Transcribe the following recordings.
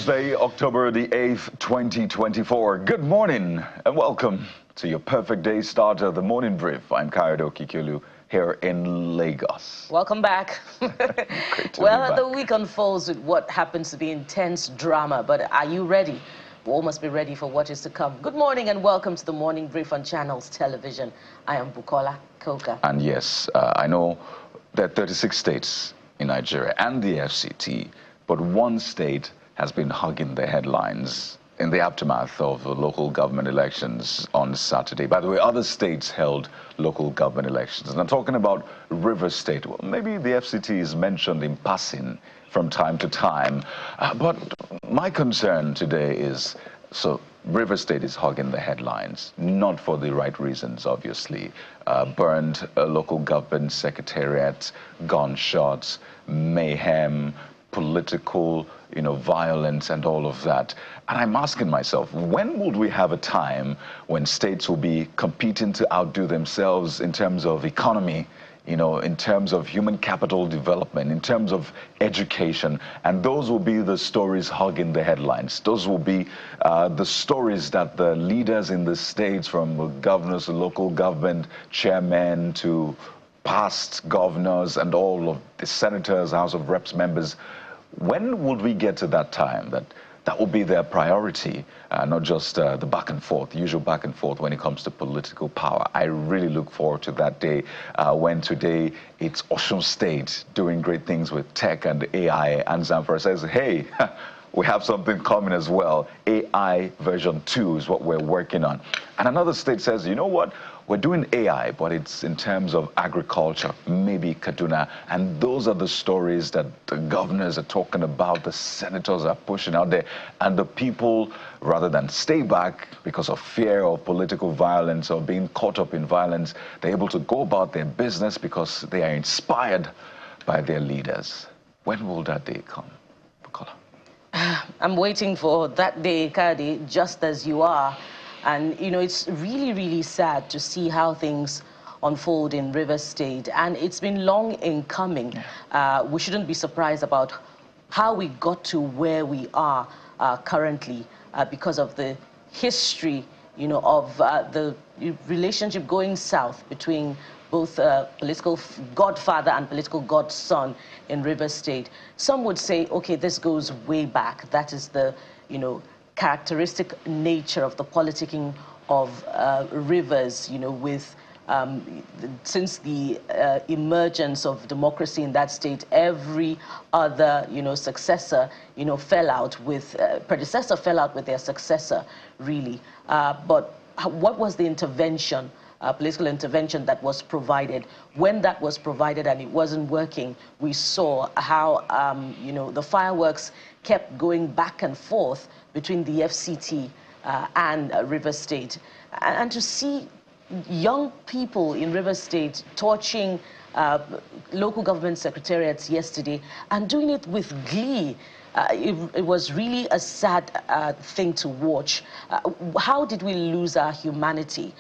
Thursday, October the 8th, 2024. Good morning and welcome to your perfect day start of the morning brief. I'm Kayode Okikulu here in Lagos. Welcome back. Great to Well, be back. the week unfolds with what happens to be intense drama, but are you ready? We all must be ready for what is to come. Good morning and welcome to the morning brief on Channels Television. I am Bukola Koka. And yes, I know there are 36 states in Nigeria and the FCT, but one state has been hugging the headlines in the aftermath of the local government elections on Saturday. By the way, other states held local government elections. And I'm talking about Rivers State. Well, maybe the FCT is mentioned in passing from time to time. But my concern today is, so Rivers State is hugging the headlines, not for the right reasons, obviously. Burned a local government secretariat, gunshots, mayhem, political, violence and all of that. And I'm asking myself, when would we have a time when states will be competing to outdo themselves in terms of economy, in terms of human capital development, in terms of education, and those will be the stories hugging the headlines. Those will be the stories that the leaders in the states, from the governors to local government chairmen to past governors and all of the senators, House of Reps members, when would we get to that time that will be their priority, not just the back and forth, usual back and forth when it comes to political power? I really look forward to that day when today it's Osun State doing great things with tech and AI, and Zamfara says, hey, we have something coming as well. AI version 2 is what we're working on. And another state says, you know what? We're doing AI, but it's in terms of agriculture, maybe Kaduna. And those are the stories that the governors are talking about, the senators are pushing out there. And the people, rather than stay back because of fear of political violence or being caught up in violence, they're able to go about their business because they are inspired by their leaders. When will that day come? Bukola? I'm waiting for that day, Kadi, just as you are. And, it's really, really sad to see how things unfold in Rivers State. And it's been long in coming. We shouldn't be surprised about how we got to where we are currently because of the history, of the relationship going south between both political godfather and political godson in Rivers State. Some would say, okay, this goes way back. That is the, characteristic nature of the politicking of Rivers, with since the emergence of democracy in that state, every other, successor, fell out with, predecessor fell out with their successor, really. But what was the intervention, political intervention that was provided? When that was provided and it wasn't working, we saw how, the fireworks kept going back and forth between the FCT and Rivers State. And to see young people in Rivers State torching local government secretariats yesterday and doing it with glee, it was really a sad thing to watch. How did we lose our humanity?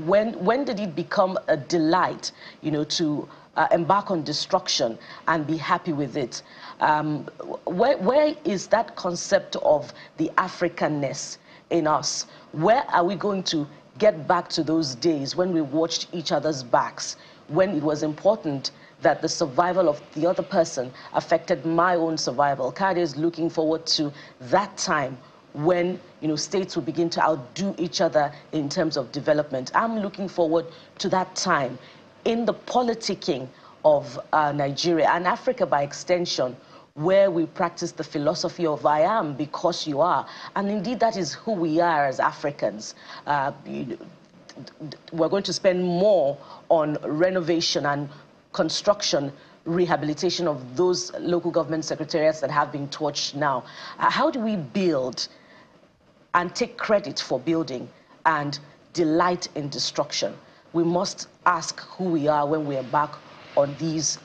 When did it become a delight, to embark on destruction and be happy with it? Where is that concept of the Africanness in us? Where are we going to get back to those days when we watched each other's backs, when it was important that the survival of the other person affected my own survival? Kade is looking forward to that time when, states will begin to outdo each other in terms of development. I'm looking forward to that time in the politicking of Nigeria and Africa by extension, where we practice the philosophy of I am because you are. And indeed, that is who we are as Africans. We're going to spend more on renovation and construction, rehabilitation of those local government secretariats that have been torched now. How do we build and take credit for building and delight in destruction? We must ask who we are when we embark on these,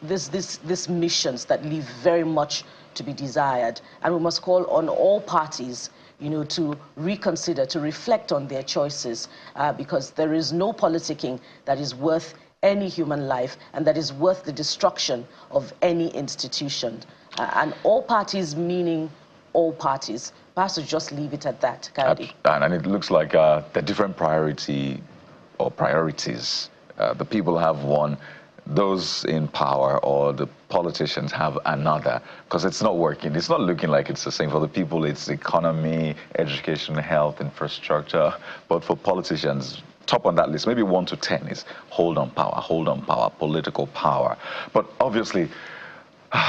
these missions that leave very much to be desired. And we must call on all parties, to reconsider, to reflect on their choices, because there is no politicking that is worth any human life and that is worth the destruction of any institution. And all parties meaning all parties. Perhaps to just leave it at that, Coyote. And it looks like the different priority or priorities. The people have one, those in power or the politicians have another, because it's not working. It's not looking like it's the same. For the people, it's economy, education, health, infrastructure. But for politicians, top on that list, maybe 1 to 10 is hold on power, political power. But obviously,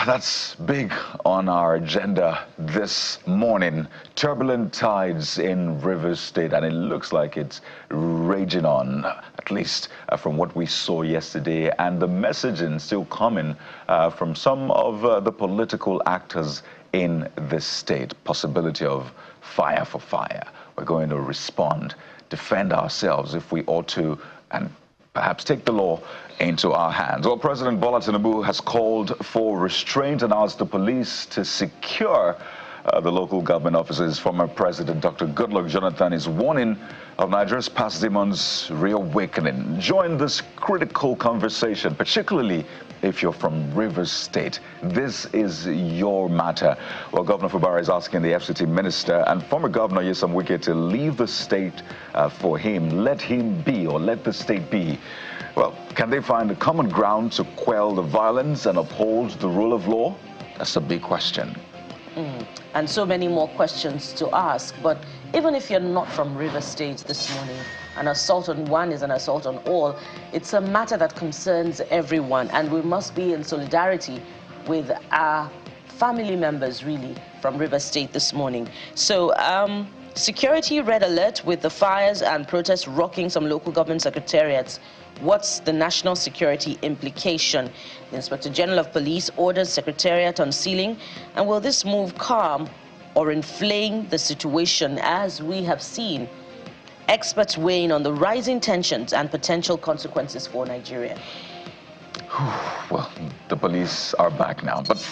that's big on our agenda this morning. Turbulent tides in Rivers State, and it looks like it's raging on, at least from what we saw yesterday. And the messaging still coming from some of the political actors in this state. Possibility of fire for fire. We're going to respond, defend ourselves if we ought to, and perhaps take the law into our hands. Well, President Bola Tinubu has called for restraint and asked the police to secure the local government offices. Former President Dr. Goodluck Jonathan is warning of Nigeria's past demons reawakening. Join this critical conversation, particularly if you're from Rivers State. This is your matter. Well, Governor Fubara is asking the FCT minister and former Governor Nyesom Wike to leave the state for him. Let him be, or let the state be. Well, can they find a common ground to quell the violence and uphold the rule of law? That's a big question. And so many more questions to ask. But even if you're not from Rivers State this morning, an assault on one is an assault on all. It's a matter that concerns everyone, and we must be in solidarity with our family members, really, from Rivers State this morning. So, security red alert with the fires and protests rocking some local government secretariats. What's the national security implication? The Inspector General of Police orders secretariat on sealing. And will this move calm or inflame the situation, as we have seen experts weighing on the rising tensions and potential consequences for Nigeria? Well, the police are back now, but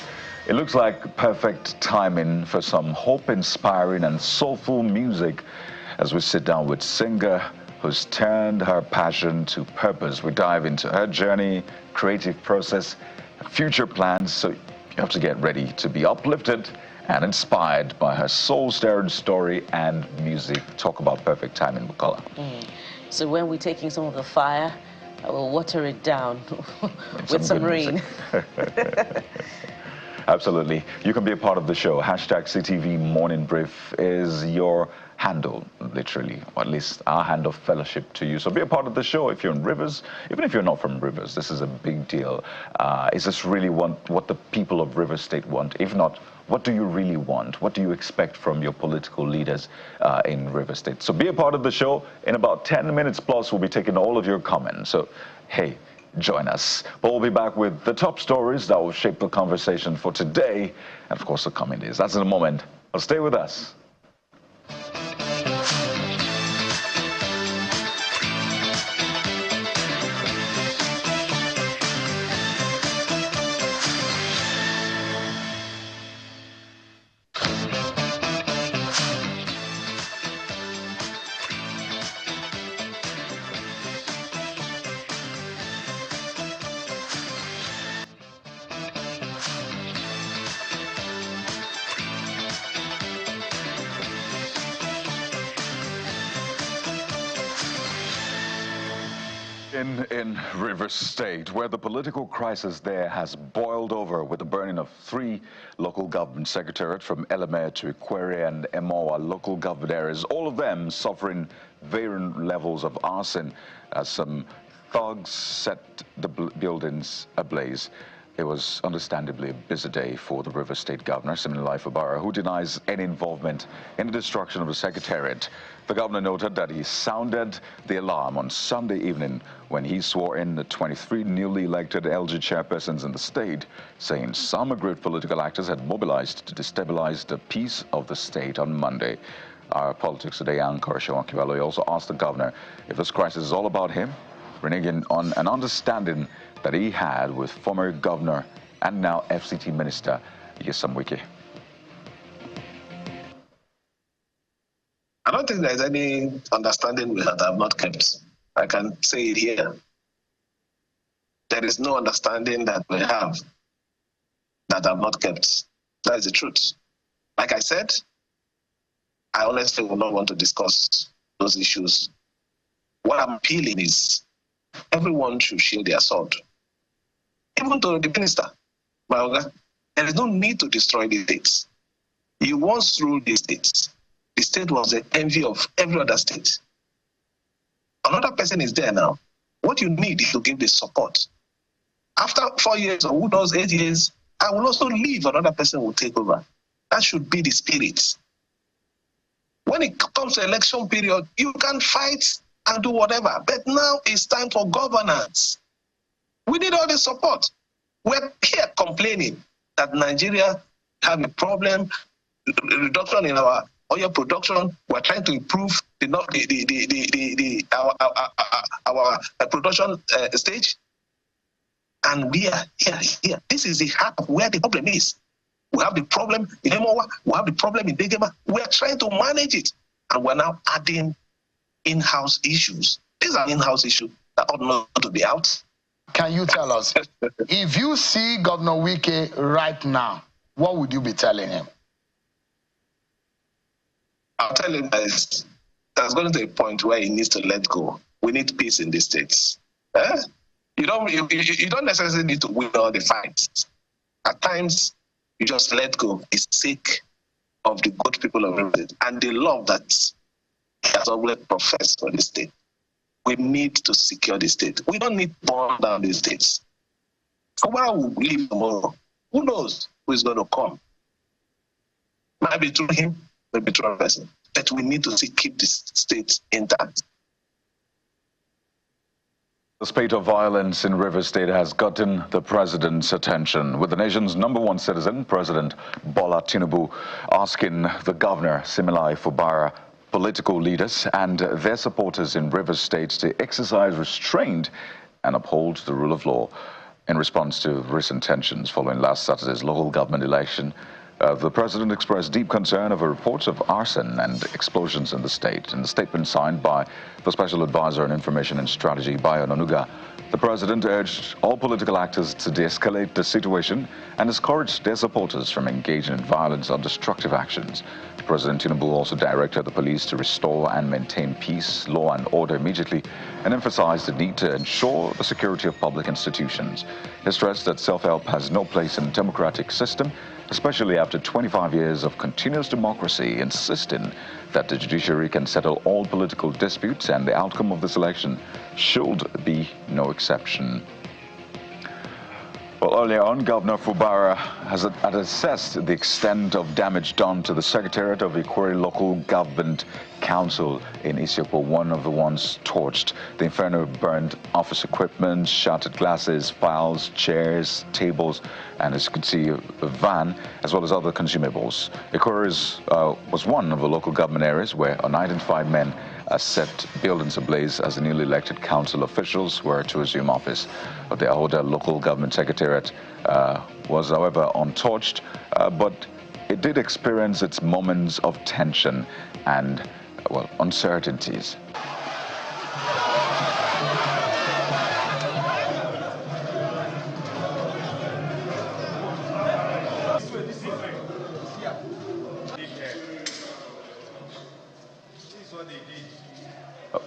it looks like perfect timing for some hope-inspiring and soulful music as we sit down with singer who's turned her passion to purpose. We dive into her journey, creative process, future plans, so you have to get ready to be uplifted and inspired by her soul-stirring story and music. Talk about perfect timing, Bukola. So when we're taking some of the fire, I will water it down with some rain. Absolutely. You can be a part of the show. Hashtag CTV Morning Brief is your handle, literally, or at least our hand of fellowship to you. So be a part of the show if you're in Rivers, even if you're not from Rivers. This is a big deal. Is this really what the people of Rivers State want? If not, what do you really want? What do you expect from your political leaders in Rivers State? So be a part of the show. In about 10 minutes plus, we'll be taking all of your comments. So, hey, join us. But we'll be back with the top stories that will shape the conversation for today and, of course, the coming days. That's in a moment. But stay with us. In Rivers State, where the political crisis there has boiled over with the burning of 3 local government secretariats from Eleme to Ikwere and Emowa local government areas, all of them suffering varying levels of arson as some thugs set the buildings ablaze. It was understandably a busy day for the Rivers State Governor, Siminalayi Fubara, who denies any involvement in the destruction of the Secretariat. The governor noted that he sounded the alarm on Sunday evening when he swore in the 23 newly elected LG chairpersons in the state, saying some aggrieved political actors had mobilized to destabilize the peace of the state on Monday. Our Politics Today anchor, Sean Kibalo, also asked the governor if this crisis is all about him, reneging on an understanding that he had with former governor and now FCT minister Nyesom Wike. I don't think there's any understanding we have not kept. I can say it here. There is no understanding that we have. that have not kept. That is the truth. Like I said, I honestly will not want to discuss those issues. What I'm appealing is everyone should share their sword. Even to the minister, Mayoga, there is no need to destroy the states. You once ruled the states. The state was the envy of every other state. Another person is there now. What you need is to give the support. After 4 years, or who knows, 8 years, I will also leave, another person will take over. That should be the spirit. When it comes to election period, you can fight and do whatever, but now it's time for governance. We need all the support. We're here complaining that Nigeria have a problem, reduction in our oil production. We're trying to improve our production stage, and we are here. This is the heart of where the problem is. We have the problem in Emowa, we have the problem in Degema. We're trying to manage it, and we're now adding in-house issues. These are in-house issues that ought not to be out. Can you tell us, if you see Governor Wike right now, what would you be telling him? I'll tell him that there's going to be a point where he needs to let go. We need peace in the states. You don't necessarily need to win all the fights. At times, you just let go. It's sake of the good people of the state and the love that he has always professed for the state. We need to secure the state. We don't need to burn down the states. Somebody will leave tomorrow. Who knows who is going to come? Might be through him, maybe through a person. But we need to keep the state intact. The spate of violence in Rivers State has gotten the president's attention, with the nation's #1 citizen, President Bola Tinubu, asking the governor, Similai Fubara, political leaders and their supporters in Rivers State to exercise restraint and uphold the rule of law. In response to recent tensions following last Saturday's local government election, the president expressed deep concern over reports of arson and explosions in the state. In a statement signed by the Special Advisor on Information and Strategy, Bayo Onanuga, the president urged all political actors to de-escalate the situation and discouraged their supporters from engaging in violence or destructive actions. President Tinubu also directed the police to restore and maintain peace, law and order immediately, and emphasized the need to ensure the security of public institutions. He stressed that self-help has no place in a democratic system, especially after 25 years of continuous democracy, insisting that the judiciary can settle all political disputes, and the outcome of this election should be no exception. Well, earlier on, Governor Fubara had assessed the extent of damage done to the Secretariat of Ikwerre Local Government Council in Isiokpo, one of the ones torched. The inferno burned office equipment, shattered glasses, files, chairs, tables, and as you can see, a van, as well as other consumables. Ikwerre was one of the local government areas where unidentified men set buildings ablaze as the newly elected council officials were to assume office. The Ahoda local government secretariat was, however, untorched, but it did experience its moments of tension and, well, uncertainties.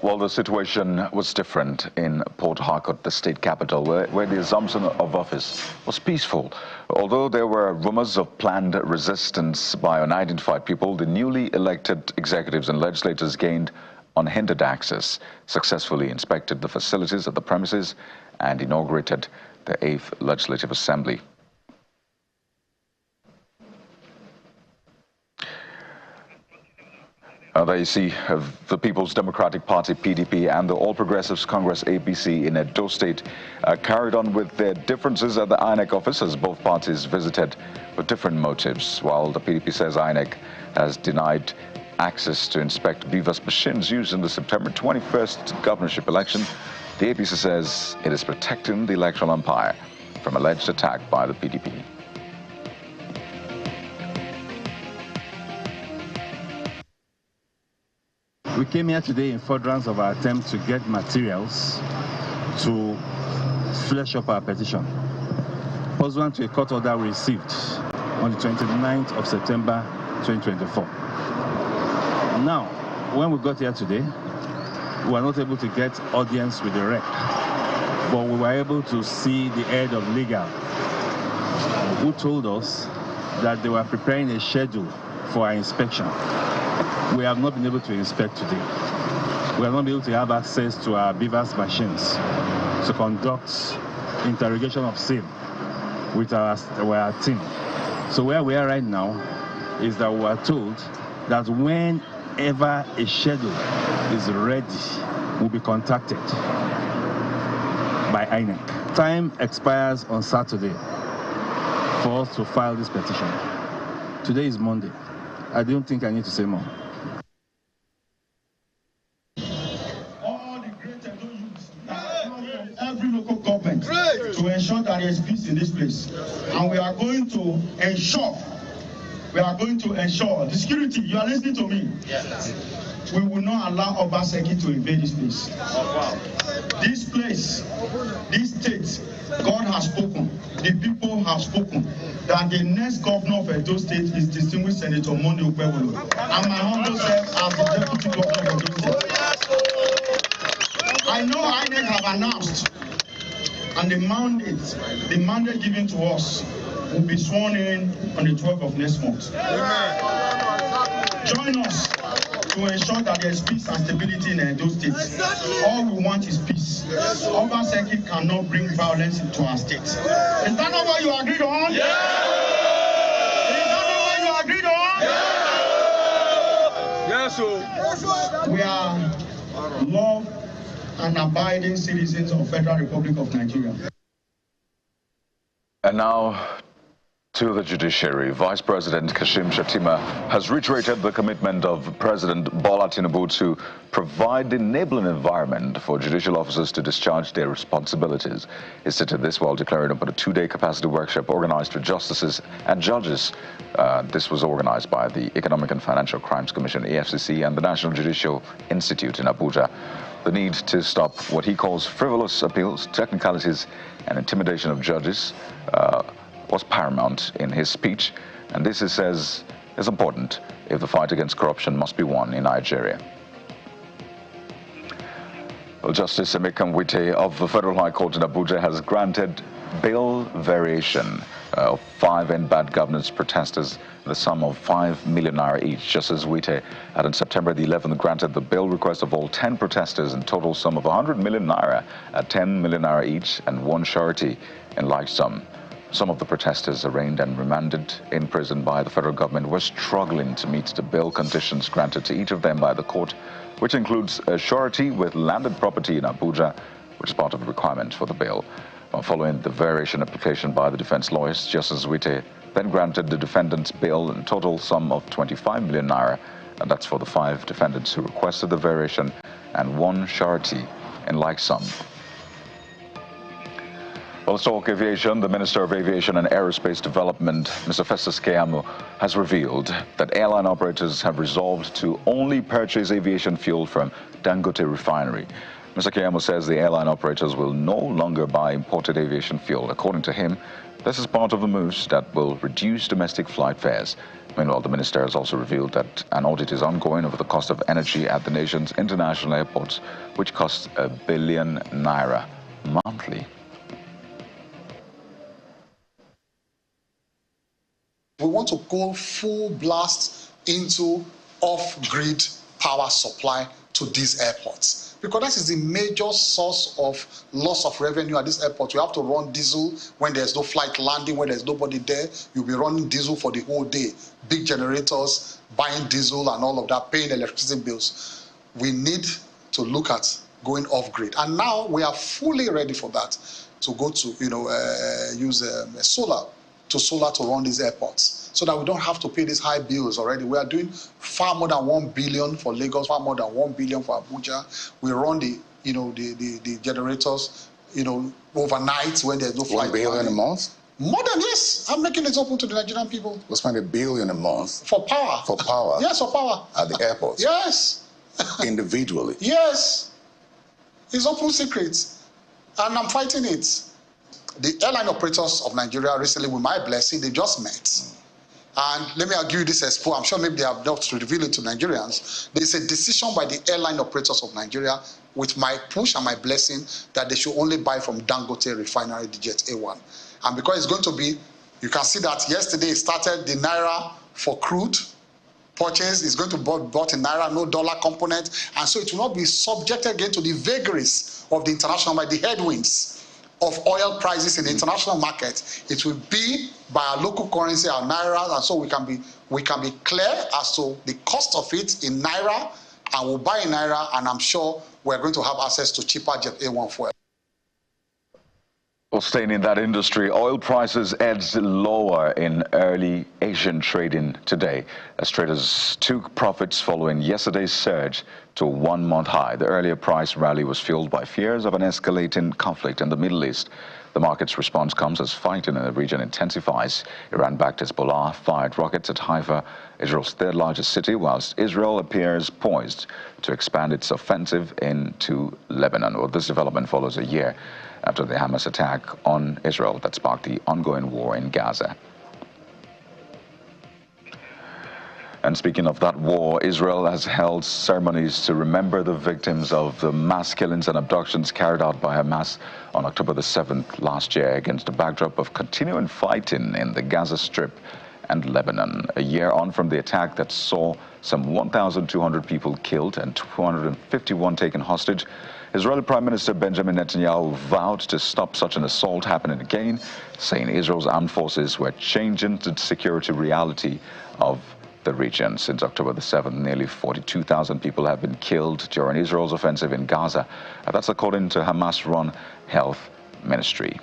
Well, the situation was different in Port Harcourt, the state capital, where the assumption of office was peaceful. Although there were rumors of planned resistance by unidentified people, the newly elected executives and legislators gained unhindered access, successfully inspected the facilities of the premises, and inaugurated the 8th Legislative Assembly. There you see the People's Democratic Party, PDP, and the All Progressives Congress, APC, in Edo State carried on with their differences at the INEC office, as both parties visited with different motives. While the PDP says INEC has denied access to inspect BVAS machines used in the September 21st governorship election, the APC says it is protecting the electoral umpire from alleged attack by the PDP. We came here today in furtherance of our attempt to get materials to flesh up our petition. pursuant to a court order received on the 29th of September 2024. Now, when we got here today, we were not able to get audience with the rep, but we were able to see the head of legal, who told us that they were preparing a schedule for our inspection. We have not been able to inspect today. We have not been able to have access to our beavers machines to conduct interrogation of SIM with our team. So where we are right now is that we are told that whenever a schedule is ready, we'll be contacted by INEC. Time expires on Saturday for us to file this petition. Today is Monday. I don't think I need to say more. All the great youths that come from every local government to ensure that there is peace in this place. And we are going to ensure the security. You are listening to me? Yes. We will not allow Obaseki to invade this place. This place, this state, God has spoken, the people have spoken, that the next governor of Edo State is distinguished Senator Monday Okpebholo, and my humble self as the deputy governor of Edo State. I know INEC have announced, and the mandate given to us will be sworn in on the 12th of next month. Join us to ensure that there is peace and stability in Edo State. All we want is peace. Obaseki cannot bring violence into our state. Is that not what you agreed on? Yeah! Is that not what you agreed on? Yeah! Yes, sir. We are law and abiding citizens of Federal Republic of Nigeria. And now to the judiciary. Vice President Kashim Shettima has reiterated the commitment of President Bola Tinubu to provide the enabling environment for judicial officers to discharge their responsibilities. He stated this while declaring about a two-day capacity workshop organized for justices and judges. This was organized by the Economic and Financial Crimes Commission, EFCC, and the National Judicial Institute in Abuja. The need to stop what he calls frivolous appeals, technicalities, and intimidation of judges was paramount in his speech, and this, he says, is important if the fight against corruption must be won in Nigeria. Well, Justice Emeka Nwite of the Federal High Court in Abuja has granted bail variation of 5 bad governance protesters the sum of 5 million naira each. Justice Nwite had on September the 11th granted the bail request of all 10 protesters in total sum of 100 million naira at 10 million naira each and 1 surety in like sum. Some of the protesters arraigned and remanded in prison by the federal government were struggling to meet the bail conditions granted to each of them by the court, which includes a surety with landed property in Abuja, which is part of the requirement for the bail. Following the variation application by the defense lawyers, Justice Nwite then granted the defendants bail in total sum of 25 million naira, and that's for the 5 defendants who requested the variation, and 1 surety in like sum. Well, let's talk aviation. The Minister of Aviation and Aerospace Development, Mr. Festus Keyamo, has revealed that airline operators have resolved to only purchase aviation fuel from Dangote Refinery. Mr. Keyamo says the airline operators will no longer buy imported aviation fuel. According to him, this is part of the moves that will reduce domestic flight fares. Meanwhile, the minister has also revealed that an audit is ongoing over the cost of energy at the nation's international airports, which costs ₦1 billion monthly. We want to go full blast into off-grid power supply to these airports, because that is the major source of loss of revenue at this airport. You have to run diesel when there's no flight landing, when there's nobody there. You'll be running diesel for the whole day. Big generators, buying diesel and all of that, paying electricity bills. We need to look at going off-grid. And now we are fully ready for that, to go to, use solar to run these airports, so that we don't have to pay these high bills already. We are doing far more than 1 billion for Lagos, far more than 1 billion for Abuja. We run the generators, overnight when there's no flight. 1 billion a month? More than, yes. I'm making it open to the Nigerian people. We'll spend $1 billion a month. For power. For power? Yes, for power. At the airports? Yes. Individually? Yes. It's open secret. And I'm fighting it. the airline operators of Nigeria recently, with my blessing, they just met. And let me give you this expo. I'm sure maybe they have not revealed it to Nigerians. There's a decision by the airline operators of Nigeria, with my push and my blessing, that they should only buy from Dangote Refinery, the Jet A1. And because it's going to be, you can see that yesterday it started the Naira for crude purchase is going to be bought in Naira, no dollar component. And so it will not be subjected again to the vagaries of the international market, the headwinds of oil prices in the international market. It will be by our local currency, our Naira, and so we can be clear as to the cost of it in Naira, and we'll buy in Naira, and I'm sure we're going to have access to cheaper Jet A1 fuel. Well, staying in that industry, oil prices edged lower in early Asian trading today as traders took profits following yesterday's surge to a one-month high. The earlier price rally was fueled by fears of an escalating conflict in the Middle East. The market's response comes as fighting in the region intensifies. Iran-backed Hezbollah fired rockets at Haifa, Israel's third-largest city, whilst Israel appears poised to expand its offensive into Lebanon. Well, this development follows a year after the Hamas attack on Israel that sparked the ongoing war in Gaza. And speaking of that war, Israel has held ceremonies to remember the victims of the mass killings and abductions carried out by Hamas on October the 7th last year against the backdrop of continuing fighting in the Gaza Strip and Lebanon. A year on from the attack that saw some 1,200 people killed and 251 taken hostage, Israeli Prime Minister Benjamin Netanyahu vowed to stop such an assault happening again, saying Israel's armed forces were changing the security reality of the region. Since October the 7th, nearly 42,000 people have been killed during Israel's offensive in Gaza. That's according to Hamas-run Health Ministry.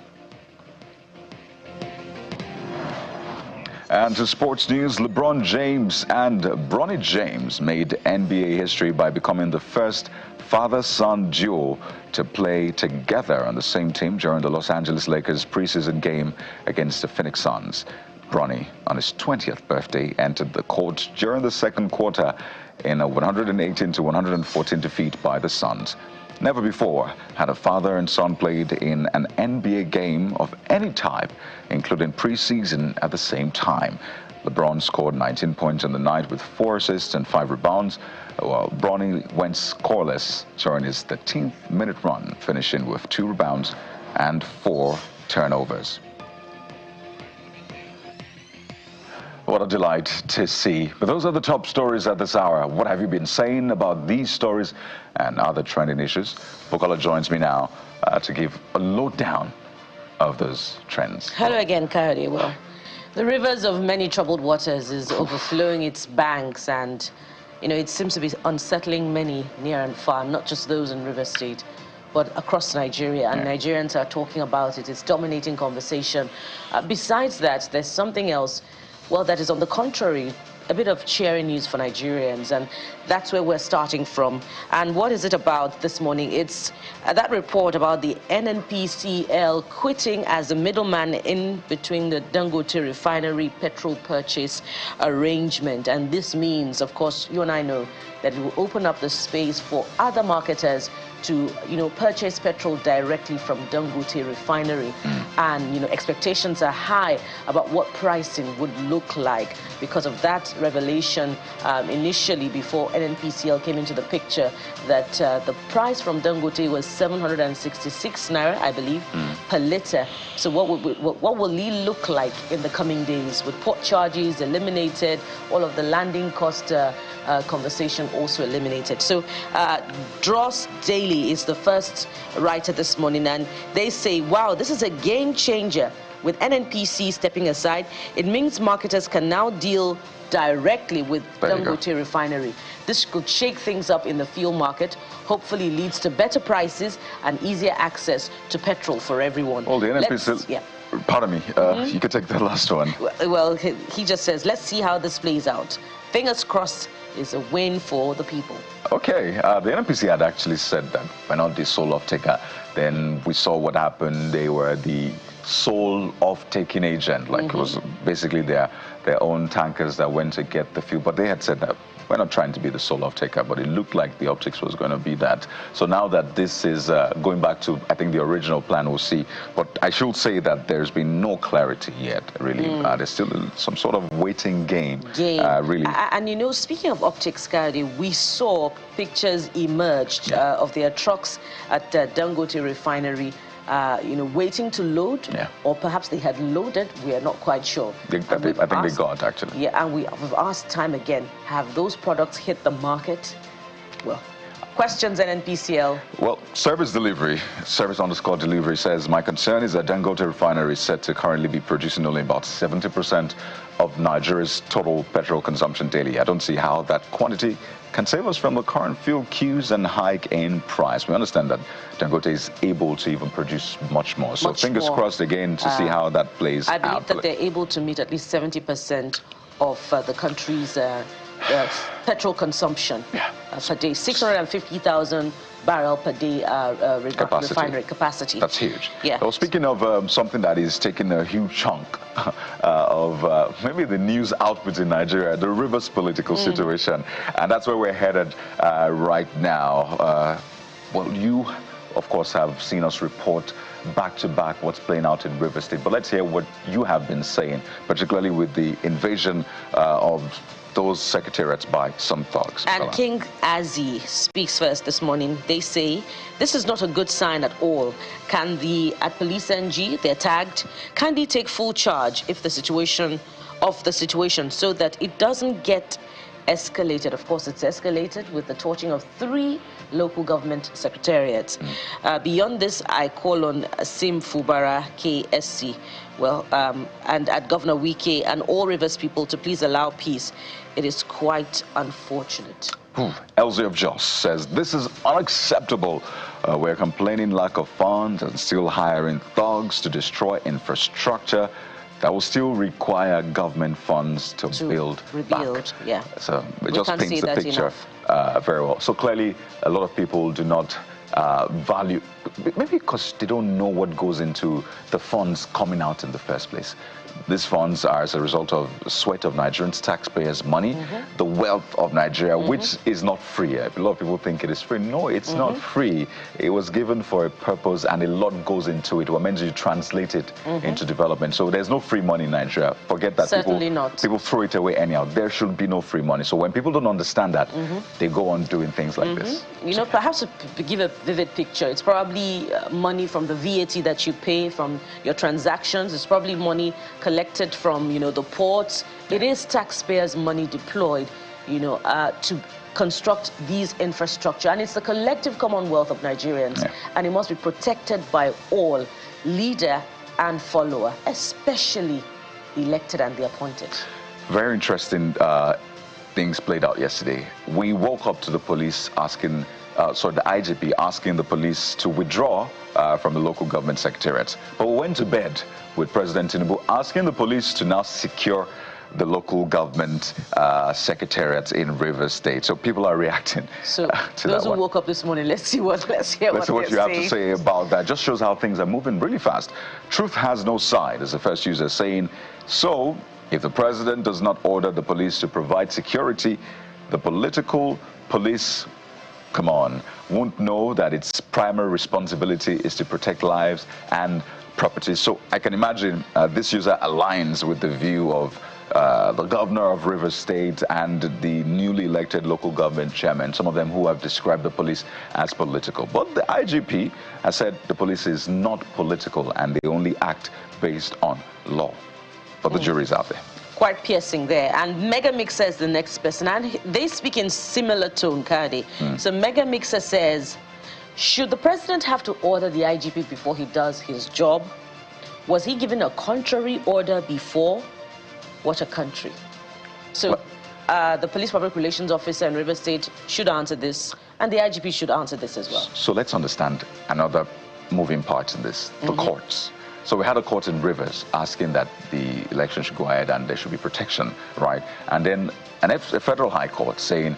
And to sports news, LeBron James and Bronny James made NBA history by becoming the first father-son duo to play together on the same team during the Los Angeles Lakers preseason game against the Phoenix Suns. Bronny, on his 20th birthday, entered the court during the second quarter in a 118-114 defeat by the Suns. Never before had a father and son played in an NBA game of any type, including preseason, at the same time. LeBron scored 19 points in the night with 4 assists and 5 rebounds, while Bronny went scoreless during his 13th-minute run, finishing with 2 rebounds and 4 turnovers. What a delight to see. But those are the top stories at this hour. What have you been saying about these stories and other trending issues? Bukola joins me now to give a lowdown of those trends. Hello again, Kayode. Well, the rivers of many troubled waters is overflowing its banks, and it seems to be unsettling many near and far, not just those in River State, but across Nigeria, and Nigerians are talking about it. It's dominating conversation. Besides that, there's something else, well, that is on the contrary, a bit of cheering news for Nigerians, and that's where we're starting from. And what is it about this morning? It's that report about the NNPCL quitting as a middleman in between the Dangote refinery petrol purchase arrangement. And this means, of course, you and I know that it will open up the space for other marketers to, purchase petrol directly from Dangote refinery. And, expectations are high about what pricing would look like because of that revelation initially before NNPCL came into the picture, that the price from Dangote was 766 naira, I believe, per litre. So what will it look like in the coming days with port charges eliminated, all of the landing cost conversation also eliminated? So Dross Daily is the first writer this morning, and they say, wow, this is a game changer. With NNPC stepping aside, it means marketers can now deal directly with Dangote refinery. This could shake things up in the fuel market, hopefully leads to better prices and easier access to petrol for everyone. Well, the NNPC, pardon me, you could take the last one. Well, he just says, let's see how this plays out. Fingers crossed is a win for the people. Okay, the NNPC had actually said that we're not the sole off-taker. Then we saw what happened. They were the sole off-taking agent, like it was basically their their own tankers that went to get the fuel. But they had said that we're not trying to be the sole off-taker, but it looked like the optics was going to be that. So now that this is going back to, I think, the original plan, we'll see. But I should say that there's been no clarity yet, really. There's still some sort of waiting game, really. And, you know, speaking of optics, Kadi, we saw pictures emerged of their trucks at Dangote refinery, you know, waiting to load, or perhaps they had loaded. We are not quite sure. I think they got, actually. Yeah, and we've asked time again, have those products hit the market? Well, questions at NPCL. Well, service _delivery says, my concern is that Dangote refinery is said to currently be producing only about 70% of Nigeria's total petrol consumption daily. I don't see how that quantity can save us from the current fuel queues and hike in price. We understand that Dangote is able to even produce much more. So fingers crossed again to see how that plays out. I believe that they're able to meet at least 70% of the country's petrol consumption per day. 650,000 barrel per day refinery capacity. That's huge. Yeah. Well, speaking of something that is taking a huge chunk of maybe the news output in Nigeria, the Rivers political situation, and that's where we're headed right now. Well, you, of course, have seen us report back-to-back what's playing out in Rivers State, but let's hear what you have been saying, particularly with the invasion of those secretariats by some thugs. And King Azi speaks first this morning. They say this is not a good sign at all. Can at Police NG, they're tagged, can they take full charge if the situation so that it doesn't get escalated? Of course, it's escalated with the torching of 3 local government secretariats. Beyond this, I call on Sim Fubara KSC, and at Governor Wike and all Rivers people to please allow peace. It is quite unfortunate. Elsie of Jos says, this is unacceptable. We're complaining lack of funds and still hiring thugs to destroy infrastructure that will still require government funds to build back. Yeah. So it just paints the picture very well. So clearly, a lot of people do not value, maybe because they don't know what goes into the funds coming out in the first place. These funds are as a result of the sweat of Nigerians, taxpayers' money, the wealth of Nigeria, which is not free. A lot of people think it is free. No, it's not free. It was given for a purpose, and a lot goes into it. We're meant to translate it into development. So there's no free money in Nigeria. Forget that. Certainly not. People throw it away anyhow. There should be no free money. So when people don't understand that, they go on doing things like this. You know, perhaps to give a vivid picture, it's probably money from the VAT that you pay from your transactions. It's probably money collected from, you know, the ports. It is taxpayers' money deployed, you know, to construct these infrastructure. And it's the collective commonwealth of Nigerians. And it must be protected by all, leader and follower, especially elected and the appointed. Very interesting things played out yesterday. We woke up to the police asking, the IGP asking the police to withdraw from the local government secretariats. But we went to bed with President Tinubu asking the police to now secure the local government secretariats in Rivers State. So people are reacting to those who woke up this morning, let's hear what you have to say about that. Just shows how things are moving really fast. Truth has no side, as the first user saying. So if the president does not order the police to provide security, the political police, come on, won't know that its primary responsibility is to protect lives and property. So I can imagine this user aligns with the view of the governor of Rivers State and the newly elected local government chairman, some of them who have described the police as political. But the IGP has said the police is not political and they only act based on law. But the jury's out there. Quite piercing there. And Mega Mixer is the next person. And they speak in similar tone, Kadi. So Mega Mixer says, should the president have to order the IGP before he does his job? Was he given a contrary order before? What a country. So the Police Public Relations Officer in Rivers State should answer this, and the IGP should answer this as well. So let's understand another moving part in this, the courts. So we had a court in Rivers asking that the election should go ahead and there should be protection, right? And then a federal high court saying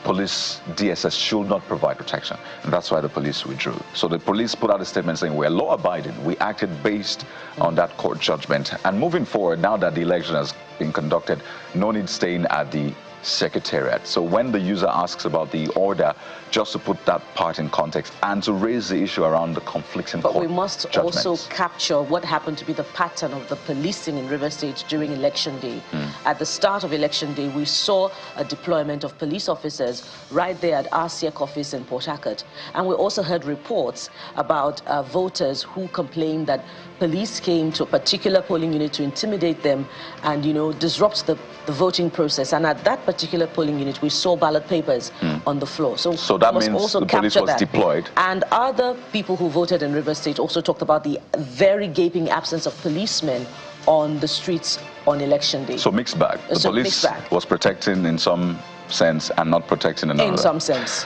police, DSS should not provide protection. And that's why the police withdrew. So the police put out a statement saying we're law-abiding. We acted based on that court judgment. And moving forward, now that the election has being conducted. No need staying at the secretariat. So when the user asks about the order, just to put that part in context and to raise the issue around the conflicting But court we must judgments. also capture what happened to be the pattern of the policing in River State during Election Day. At the start of Election Day, we saw a deployment of police officers right there at RCEC office in Port Harcourt. And we also heard reports about voters who complained that police came to a particular polling unit to intimidate them and, disrupt the voting process. And at that particular polling unit, we saw ballot papers on the floor. So that we must means also the police capture was deployed. And other people who voted in River State also talked about the very gaping absence of policemen on the streets on Election Day. So mixed bag. The police was protecting in some sense and not protecting in another. In some sense.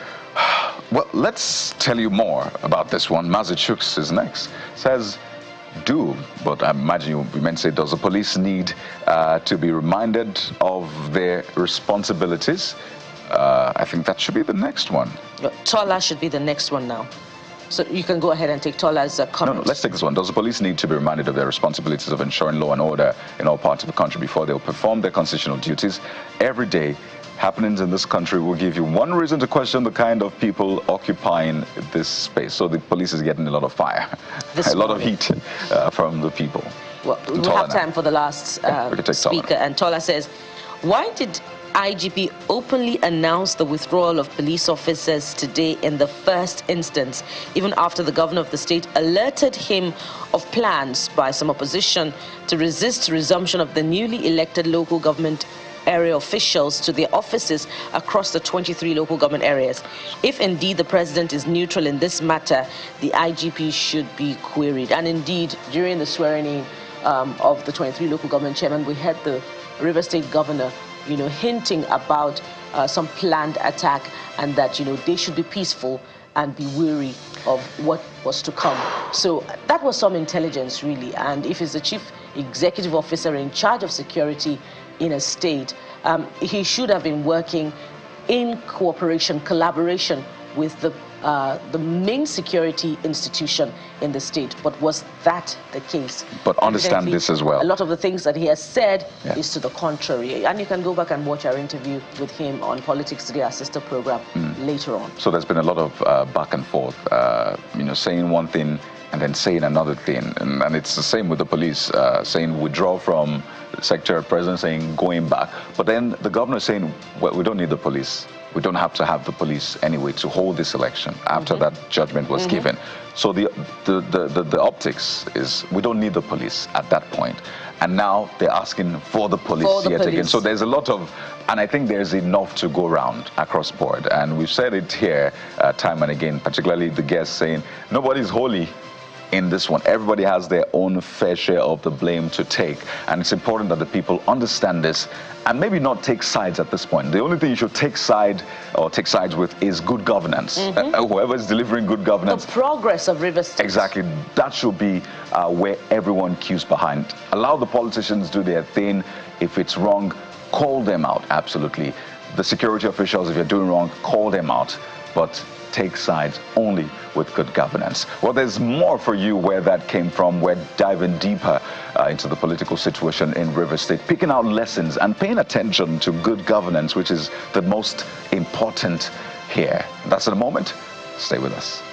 Well, let's tell you more about this one. Mazichuk's is next. Says, but I imagine you meant to say, does the police need to be reminded of their responsibilities? I think that should be the next one. Tola should be the next one now. So you can go ahead and take Tola's comment. No, let's take this one. Does the police need to be reminded of their responsibilities of ensuring law and order in all parts of the country before they'll perform their constitutional duties? Every day, happenings in this country will give you one reason to question the kind of people occupying this space. So the police is getting a lot of fire, a lot of heat from the people. Well, we have time for the last speaker, and Tola says, why did IGP openly announce the withdrawal of police officers today in the first instance, even after the governor of the state alerted him of plans by some opposition to resist resumption of the newly elected local government area officials to their offices across the 23 local government areas? If indeed the president is neutral in this matter, the IGP should be queried. And indeed, during the swearing-in of the 23 local government chairman, we had the River State governor hinting about some planned attack and that, they should be peaceful and be wary of what was to come. So that was some intelligence, really. And if he's the chief executive officer in charge of security in a state, he should have been working in cooperation, collaboration with the main security institution in the state. But was that the case? But understand Evidently, this as well. A lot of the things that he has said is to the contrary. And you can go back and watch our interview with him on Politics Today, our sister program, later on. So there's been a lot of back and forth, saying one thing and then saying another thing. And it's the same with the police, saying withdraw from the secretary, president saying going back. But then the governor saying, well, we don't need the police. We don't have to have the police anyway to hold this election after that judgment was given. So the optics is we don't need the police at that point. And now they're asking for the police yet again. So there's a lot of, and I think there's enough to go around across board. And we've said it here time and again, particularly the guests saying, nobody's holy in this one. Everybody has their own fair share of the blame to take. And it's important that the people understand this and maybe not take sides at this point. The only thing you should take sides with is good governance. Whoever is delivering good governance. The progress of River State. Exactly. That should be where everyone queues behind. Allow the politicians do their thing. If it's wrong, call them out. Absolutely. The security officials, if you're doing wrong, call them out. But take sides only with good governance. Well, there's more for you where that came from. We're diving deeper into the political situation in River State, picking out lessons and paying attention to good governance, which is the most important here. That's in a moment. Stay with us.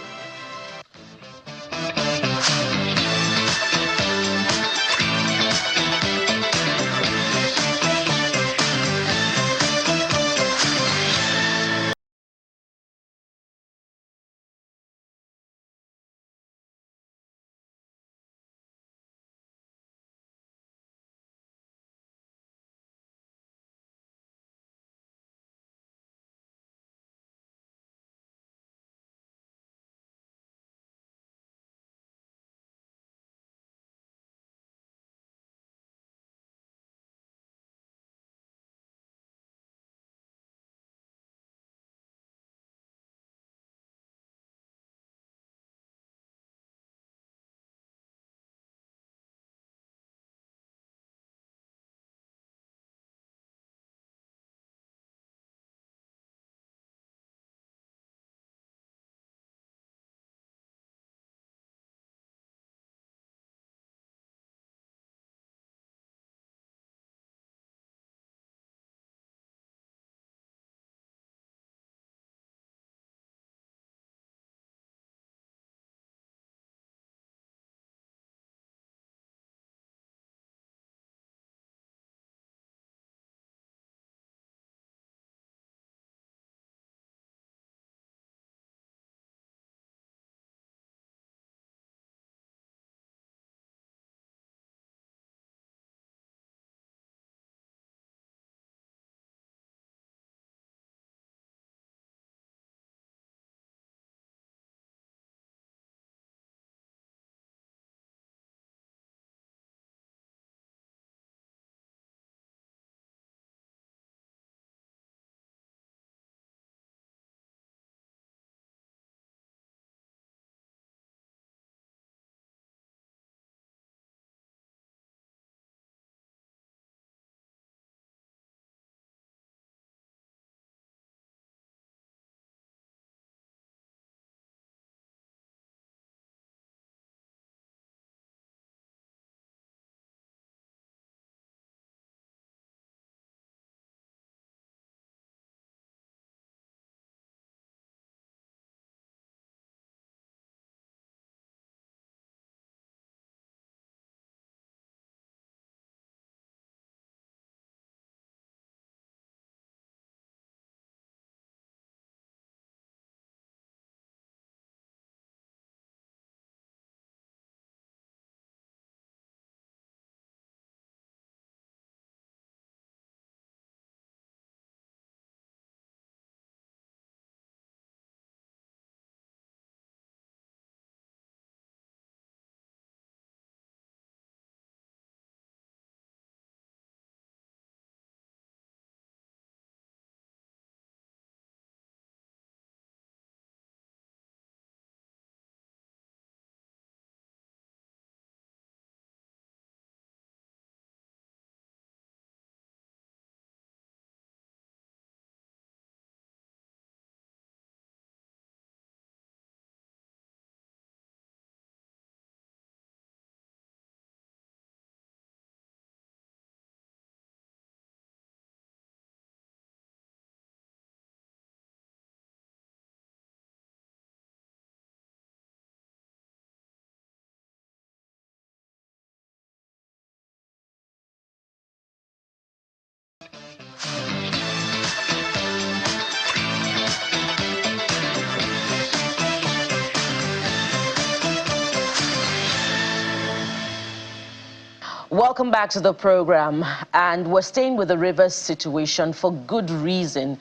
Welcome back to the program, and we're staying with the Rivers situation for good reason,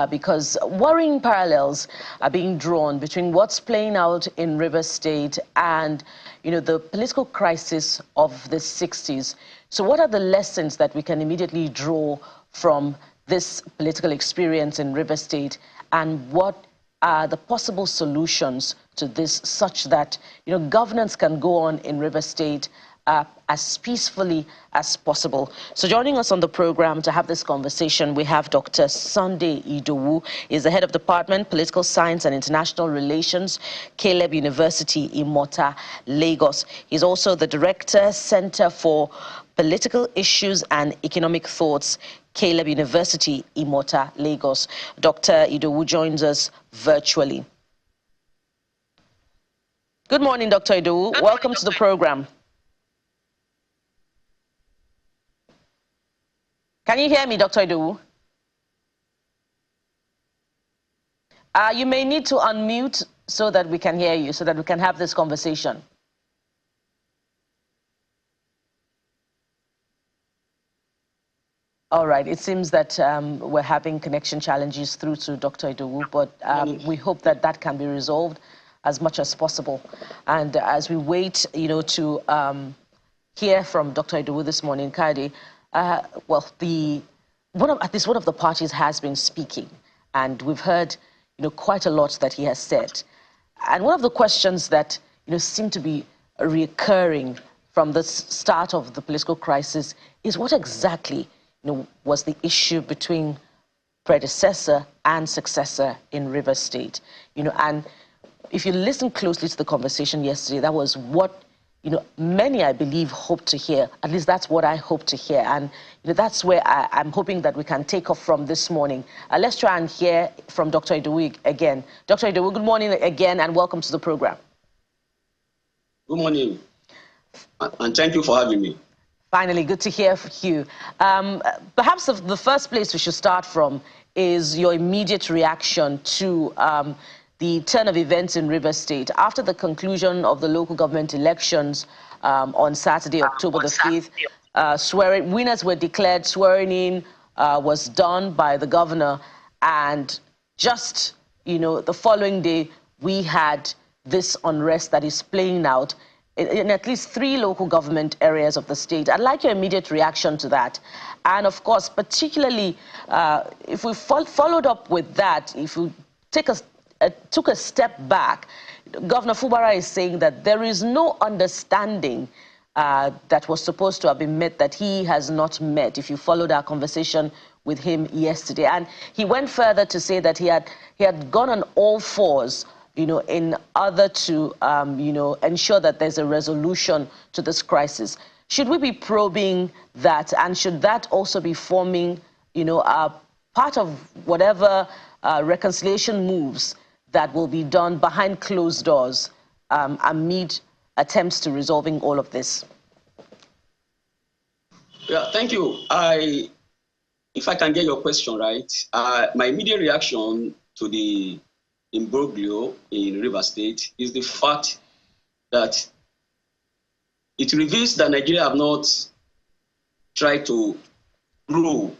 because worrying parallels are being drawn between what's playing out in Rivers State and, the political crisis of the 60s. So what are the lessons that we can immediately draw from this political experience in Rivers State, and what are the possible solutions to this such that, governance can go on in Rivers State as peacefully as possible? So joining us on the program to have this conversation, we have Dr. Sunday Idowu. He's the head of Department, Political Science and International Relations, Caleb University, Imota, Lagos. He's also the Director, Center for Political Issues and Economic Thoughts, Caleb University, Imota, Lagos. Dr. Idowu joins us virtually. Good morning, Dr. Idowu. Welcome to the program. Can you hear me, Dr. Idowu? You may need to unmute so that we can hear you, so that we can have this conversation. All right, it seems that we're having connection challenges through to Dr. Idowu, but we hope that that can be resolved as much as possible. And as we wait, to hear from Dr. Idowu this morning, Kadi, well, one of the parties has been speaking, and we've heard, quite a lot that he has said. And one of the questions that, seem to be recurring from the start of the political crisis is what exactly, was the issue between predecessor and successor in Rivers State. And if you listen closely to the conversation yesterday, that was what many, I believe, hope to hear. At least that's what I hope to hear. And that's where I'm hoping that we can take off from this morning. Let's try and hear from Dr. Idowu again. Dr. Idowu, good morning again, and welcome to the program. Good morning, and thank you for having me. Finally, good to hear from you. Perhaps the first place we should start from is your immediate reaction to the turn of events in Rivers State. After the conclusion of the local government elections on Saturday, October the 5th, winners were declared, swearing in was done by the governor, and just, the following day, we had this unrest that is playing out in at least 3 local government areas of the state. I'd like your immediate reaction to that. And of course, particularly if we followed up with that, if we took a step back, Governor Fubara is saying that there is no understanding that was supposed to have been met that he has not met, if you followed our conversation with him yesterday. And he went further to say that he had gone on all fours, in order to, ensure that there's a resolution to this crisis. Should we be probing that, and should that also be forming, part of whatever reconciliation moves that will be done behind closed doors amid attempts to resolving all of this? Yeah, thank you. If I can get your question right, my immediate reaction to the imbroglio in Rivers State is the fact that it reveals that Nigeria have not tried to grow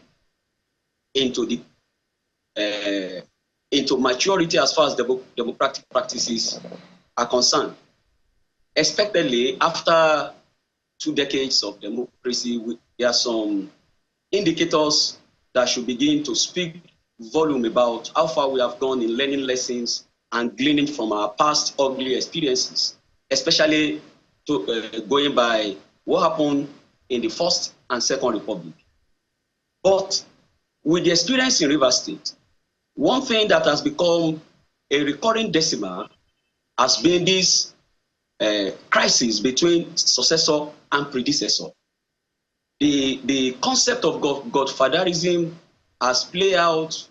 into maturity as far as democratic practices are concerned. Expectedly, after 2 decades of democracy, there are some indicators that should begin to speak volume about how far we have gone in learning lessons and gleaning from our past ugly experiences, especially going by what happened in the First and Second Republic. But with the experience in Rivers State, one thing that has become a recurring decimal has been this crisis between successor and predecessor. The concept of godfatherism has played out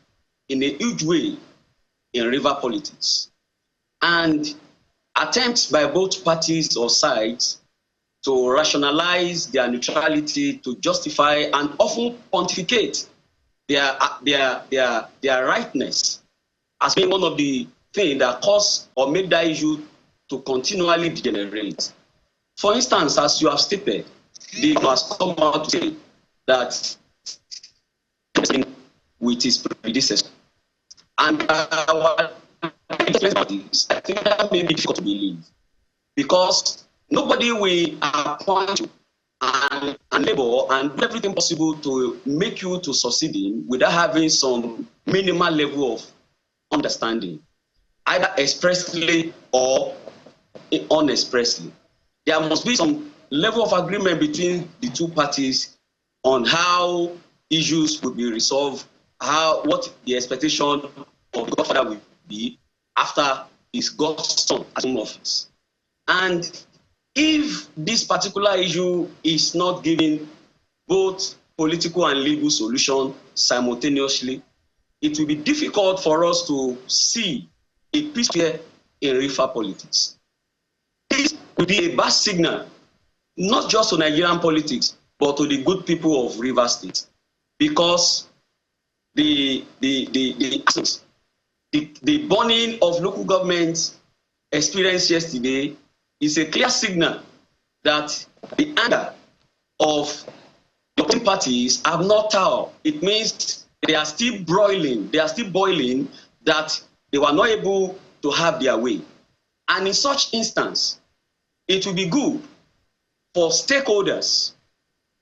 in a huge way in river politics. And attempts by both parties or sides to rationalize their neutrality, to justify and often pontificate their rightness has been one of the things that cause or make that issue to continually degenerate. For instance, as you have stated, the must come out to say that with his predecessor. And I think that may be difficult to believe because nobody will appoint you and labor and do everything possible to make you to succeed in without having some minimal level of understanding, either expressly or unexpressly. There must be some level of agreement between the two parties on how issues will be resolved, what the expectation of the godfather will be after his godson assumes office. And if this particular issue is not given both political and legal solution simultaneously, it will be difficult for us to see a peace here in river politics. This will be a bad signal, not just to Nigerian politics, but to the good people of Rivers State, because the burning of local governments experienced yesterday is a clear signal that the anger of the parties have not towered. It means they are still broiling, that they were not able to have their way. And in such instance, it will be good for stakeholders,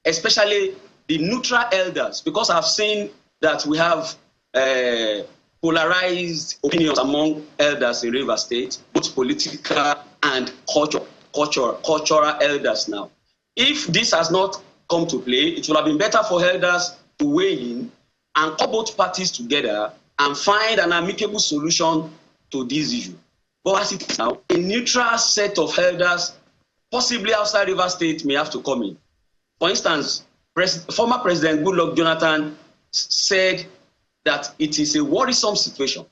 especially the neutral elders, because I've seen that we have polarized opinions among elders in Rivers State, both political and cultural elders now. If this has not come to play, it would have been better for elders to weigh in and call both parties together and find an amicable solution to this issue. But as it is now, a neutral set of elders, possibly outside Rivers State, may have to come in. For instance, former President Goodluck Jonathan said that it is a worrisome situation,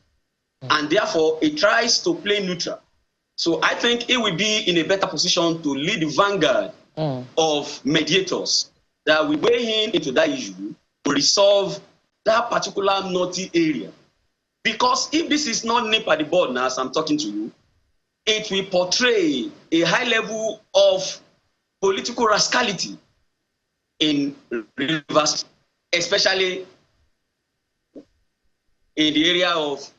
and therefore he tries to play neutral. So I think he will be in a better position to lead the vanguard of mediators that will weigh in into that issue to resolve that particular knotty area. Because if this is not nipped at the bud now, as I'm talking to you, it will portray a high level of political rascality in Rivers, especially in the area of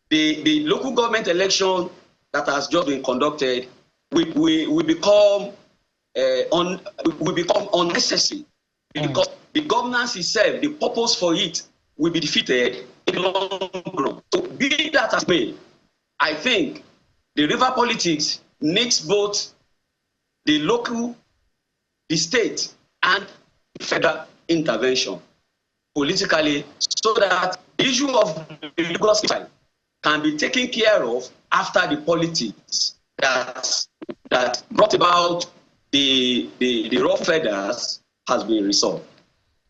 the local government election that has just been conducted will become unnecessary because the governance itself, the purpose for it, will be defeated in the long run. So, be that as may, I think the river politics needs both the local, the state, and the federal intervention politically, so that the issue of the legal side can be taken care of after the politics that brought about the raw feathers has been resolved.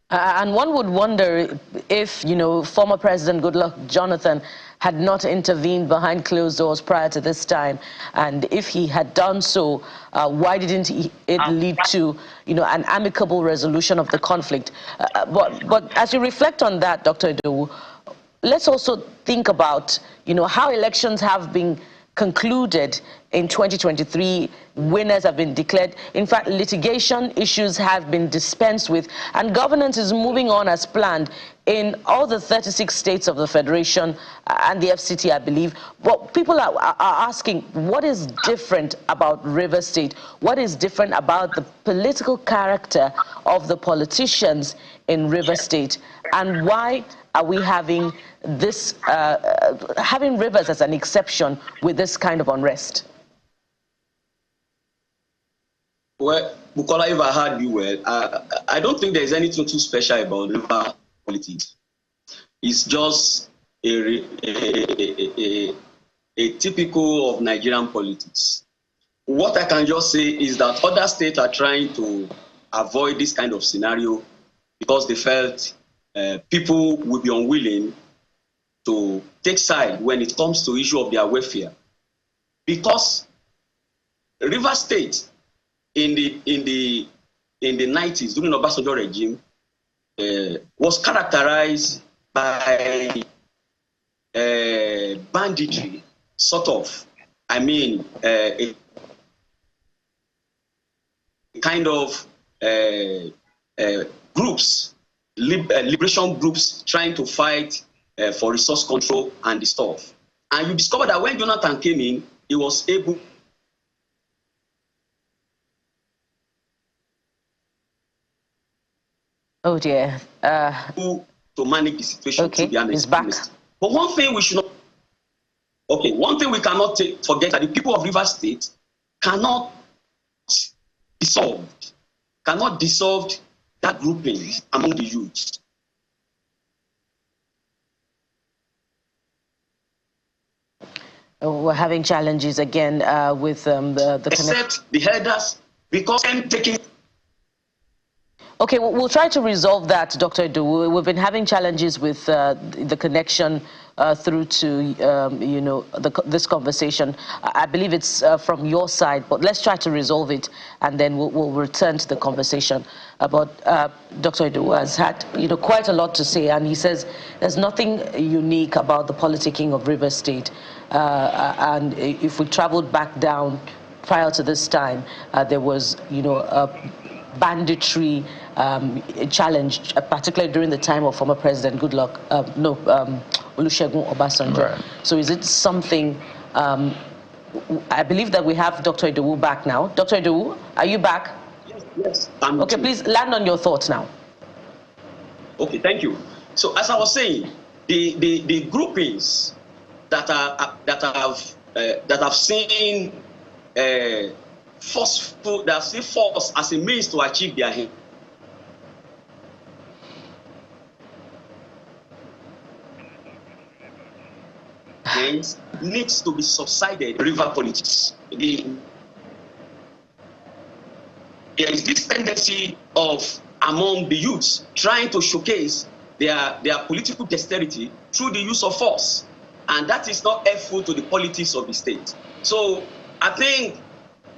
And one would wonder if, former President Goodluck Jonathan had not intervened behind closed doors prior to this time, and if he had done so, why didn't it lead to, an amicable resolution of the conflict? But as you reflect on that, Dr. Idowu, let's also think about, how elections have been concluded in 2023. Winners have been declared. In fact, litigation issues have been dispensed with, and governance is moving on as planned in all the 36 states of the Federation and the FCT, I believe. But people are asking, what is different about Rivers State? What is different about the political character of the politicians in Rivers State? And why are we having this, having Rivers as an exception with this kind of unrest? Well, Bukola, if I heard you well, I don't think there's anything too special about river politics. It's just a typical of Nigerian politics. What I can just say is that other states are trying to avoid this kind of scenario because they felt people would be unwilling to take side when it comes to issue of their welfare. Because Rivers State in the 90s during the Obasanjo regime was characterized by banditry, sort of. I mean, a kind of groups, liberation groups trying to fight for resource control and the stuff. And you discover that when Jonathan came in, he was able Oh dear. to manage the situation. Okay, to be honest. he's back. But one thing we should not, okay, one thing we cannot forget that the people of Rivers State cannot dissolve that grouping among the youths. We're having challenges again with the except the elders, because I'm taking. Okay, we'll try to resolve that, Dr. Edu. We've been having challenges with the connection through to, this conversation. I believe it's from your side, but let's try to resolve it, and then we'll return to the conversation. But Dr. Edu has had, quite a lot to say, and he says there's nothing unique about the politicking of Rivers State. And if we traveled back down prior to this time, there was, banditry challenge, particularly during the time of former President Olusegun Obasanjo. Right. So is it something, I believe that we have Dr. Edu back now. Dr. Edu, are you back? Yes. Okay, please land on your thoughts now. Okay, thank you. So as I was saying, the groupings that have seen forceful, that see force as a means to achieve their aim. Needs to be subsided. River politics. There is this tendency of among the youths trying to showcase their political dexterity through the use of force, and that is not helpful to the politics of the state. So I think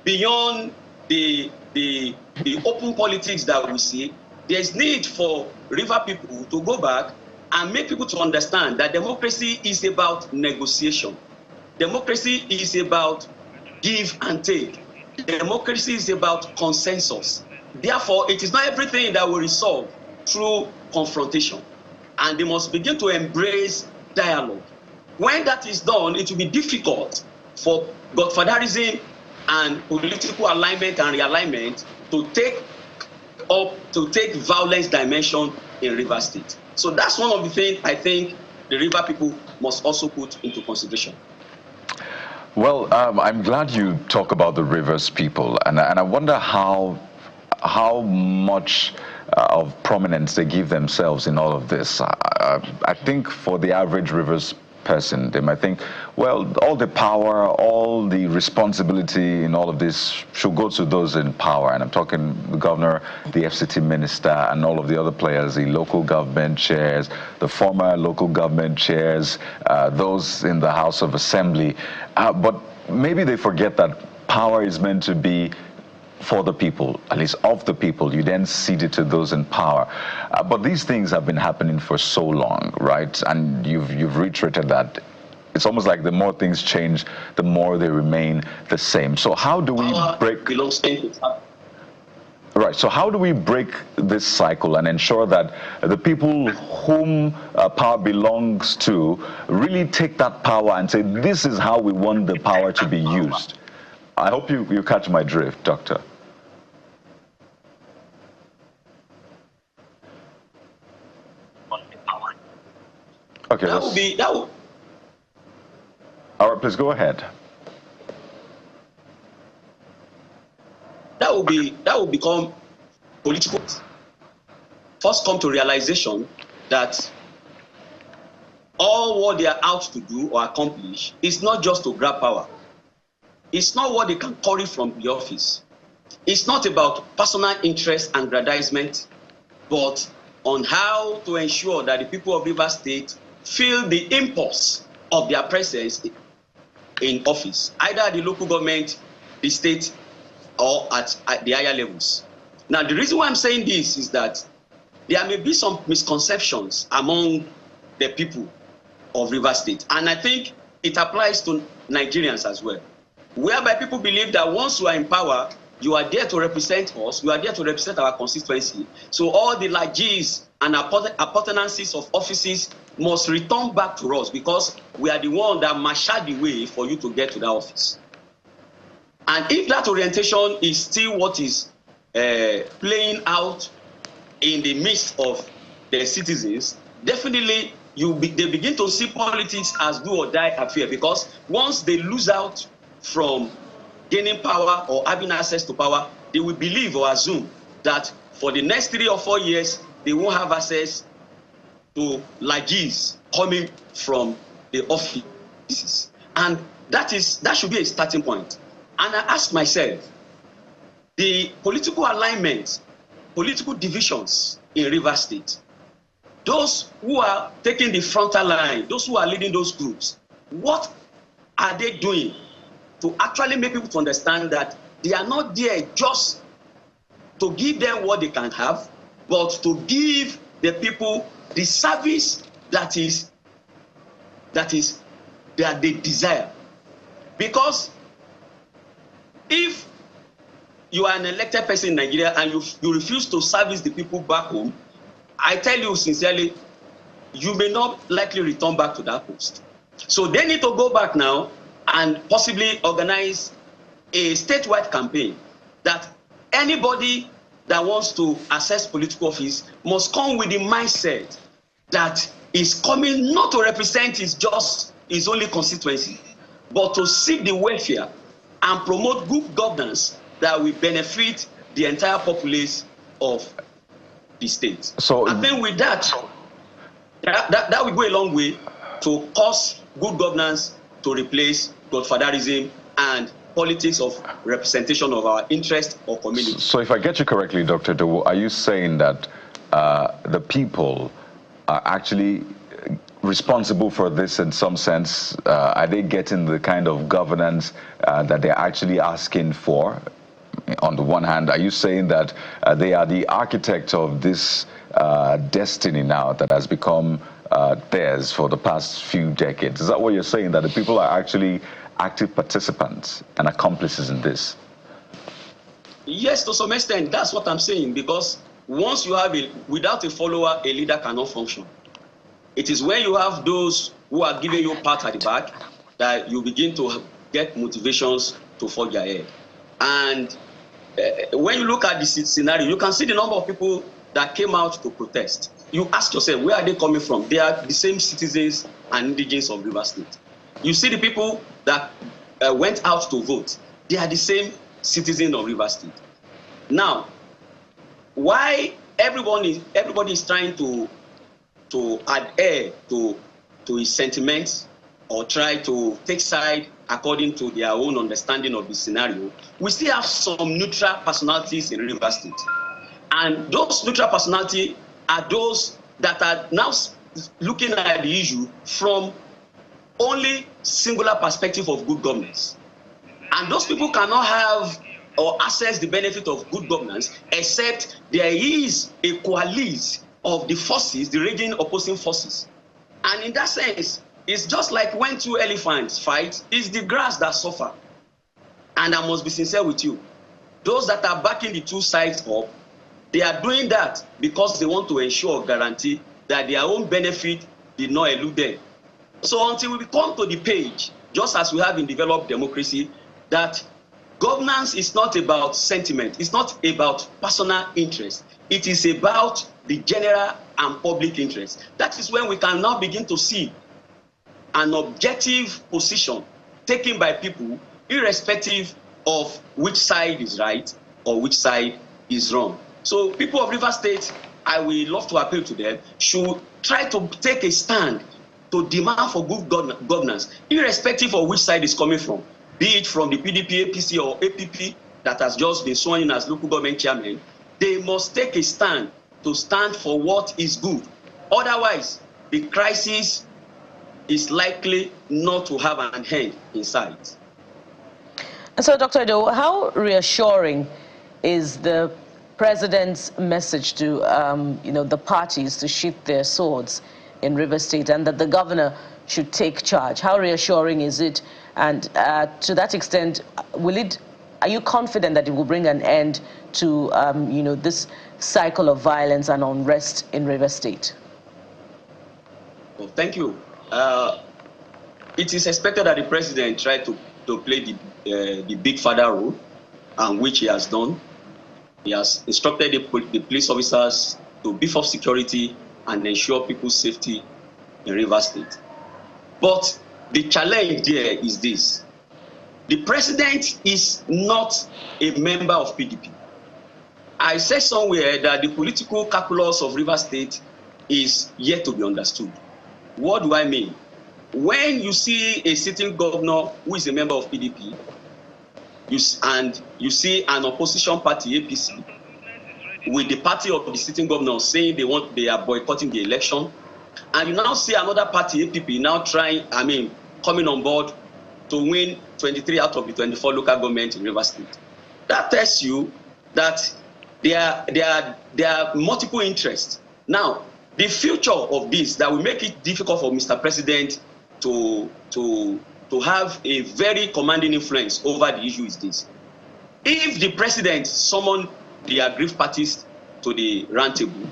beyond the open politics that we see, there is need for river people to go back and make people to understand that democracy is about negotiation. Democracy is about give and take. Democracy is about consensus. Therefore, it is not everything that will resolve through confrontation. And they must begin to embrace dialogue. When that is done, it will be difficult for godfatherism and political alignment and realignment to take violence dimension in Rivers State. So that's one of the things I think the river people must also put into consideration. Well, I'm glad you talk about the Rivers people, and I wonder how much of prominence they give themselves in all of this. I think for the average Rivers person, they might think, well, all the power, all the responsibility in all of this should go to those in power. And I'm talking the governor, the FCT minister, and all of the other players, the local government chairs, the former local government chairs, those in the House of Assembly. But maybe they forget that power is meant to be for the people, at least of the people. You then cede it to those in power. But these things have been happening for so long, right? And you've reiterated that it's almost like the more things change, the more they remain the same. So how do we break... Right, so how do we break this cycle and ensure that the people whom power belongs to really take that power and say, this is how we want the power to be used? I hope you catch my drift, Doctor. Okay, that would all right, please go ahead. That will become political. First come to realization that all what they are out to do or accomplish is not just to grab power. It's not what they can curry from the office. It's not about personal interest and aggrandizement, but on how to ensure that the people of Rivers State feel the impulse of their presence in office, either at the local government, the state, or at the higher levels. Now, the reason why I'm saying this is that there may be some misconceptions among the people of Rivers State. And I think it applies to Nigerians as well, whereby people believe that once you are in power, you are there to represent us, you are there to represent our constituency. So all the largesse and appurtenances of offices must return back to us because we are the one that marshaled the way for you to get to that office. And if that orientation is still what is playing out in the midst of the citizens, definitely they begin to see politics as do or die affair, because once they lose out from gaining power or having access to power, they will believe or assume that for the next 3 or 4 years, they won't have access to largesse coming from the offices. And that should be a starting point. And I ask myself, the political alignment, political divisions in Rivers State, those who are taking the frontal line, those who are leading those groups, what are they doing to actually make people to understand that they are not there just to give them what they can have, but to give the people the service that they desire? Because if you are an elected person in Nigeria and you refuse to service the people back home, I tell you sincerely, you may not likely return back to that post. So they need to go back now and possibly organize a statewide campaign that anybody that wants to access political office must come with the mindset that is coming not to represent his only constituency, but to seek the welfare and promote good governance that will benefit the entire populace of the state. So I think with that will go a long way to cause good governance to replace godfatherism and politics of representation of our interest or community. So if I get you correctly, Dr. Dowo, are you saying that the people are actually responsible for this in some sense? Are they getting the kind of governance that they're actually asking for? On the one hand, are you saying that they are the architect of this destiny now that has become theirs for the past few decades? Is that what you're saying, that the people are actually active participants and accomplices in this? Yes, to some extent, that's what I'm saying, because once you have without a follower, a leader cannot function. It is when you have those who are giving you pat at the back that you begin to get motivations to forge ahead. And when you look at this scenario, you can see the number of people that came out to protest. You ask yourself, where are they coming from? They are the same citizens and indigents of Rivers State. You see the people that went out to vote. They are the same citizens of Rivers State. Now, why everybody is trying to adhere to his sentiments or try to take side according to their own understanding of the scenario, we still have some neutral personalities in Rivers State. And those neutral personalities are those that are now looking at the issue from only singular perspective of good governance. And those people cannot have or access the benefit of good governance except there is a coalescence of the forces, the raging opposing forces. And in that sense, it's just like when two elephants fight, it's the grass that suffer. And I must be sincere with you. Those that are backing the two sides up, they are doing that because they want to ensure or guarantee that their own benefit did not elude them. So until we come to the page, just as we have in developed democracy, that governance is not about sentiment, it's not about personal interest, it is about the general and public interest. That is when we can now begin to see an objective position taken by people, irrespective of which side is right or which side is wrong. So people of Rivers State, I will love to appeal to them, should try to take a stand to demand for good governance, irrespective of which side is coming from, be it from the PDP, APC, or APP that has just been sworn in as local government chairman. They must take a stand to stand for what is good. Otherwise, the crisis is likely not to have an end in sight. And so, Dr. Dowo, how reassuring is the president's message to, the parties to sheath their swords in Rivers State and that the governor should take charge? How reassuring is it? And to that extent, are you confident that it will bring an end to, this cycle of violence and unrest in Rivers State? Well, thank you. It is expected that the president try to play the big father role, which he has done. He has instructed the police officers to beef up security and ensure people's safety in Rivers State. But the challenge there is this. The president is not a member of PDP. I said somewhere that the political calculus of Rivers State is yet to be understood. What do I mean? When you see a sitting governor who is a member of PDP, and you see an opposition party, APC, with the party of the sitting governor saying they are boycotting the election, and you now see another party, APP, now coming on board to win 23 out of the 24 local governments in Rivers State. That tells you that there are multiple interests. Now, the future of this that will make it difficult for Mr. President to have a very commanding influence over the issue is this. If the president summoned the aggrieved parties to the round table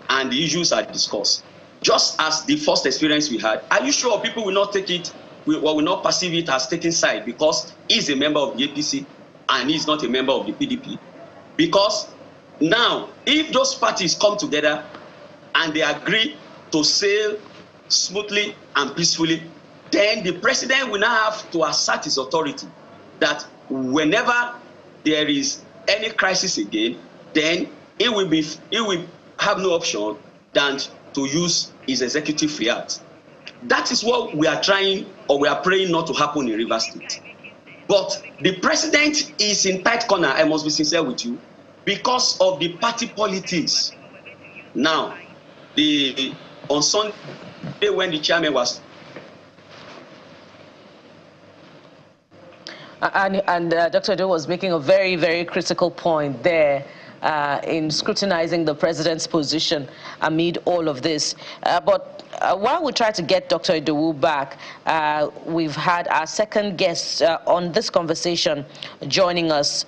and the issues are discussed, just as the first experience we had, are you sure people will not take it, will not perceive it as taking side because he's a member of the APC and he's not a member of the PDP? Because now, if those parties come together and they agree to sail smoothly and peacefully, then the president will now have to assert his authority that whenever there is any crisis again, then he will have no option than to use his executive fiat. That is what we are trying, or we are praying not to happen in Rivers State. But the president is in tight corner, I must be sincere with you, because of the party politics. Now, on Sunday when the chairman was and Dr. Edo was making a very, very critical point there in scrutinizing the president's position amid all of this. But while we try to get Dr. Edo back, we've had our second guest on this conversation joining us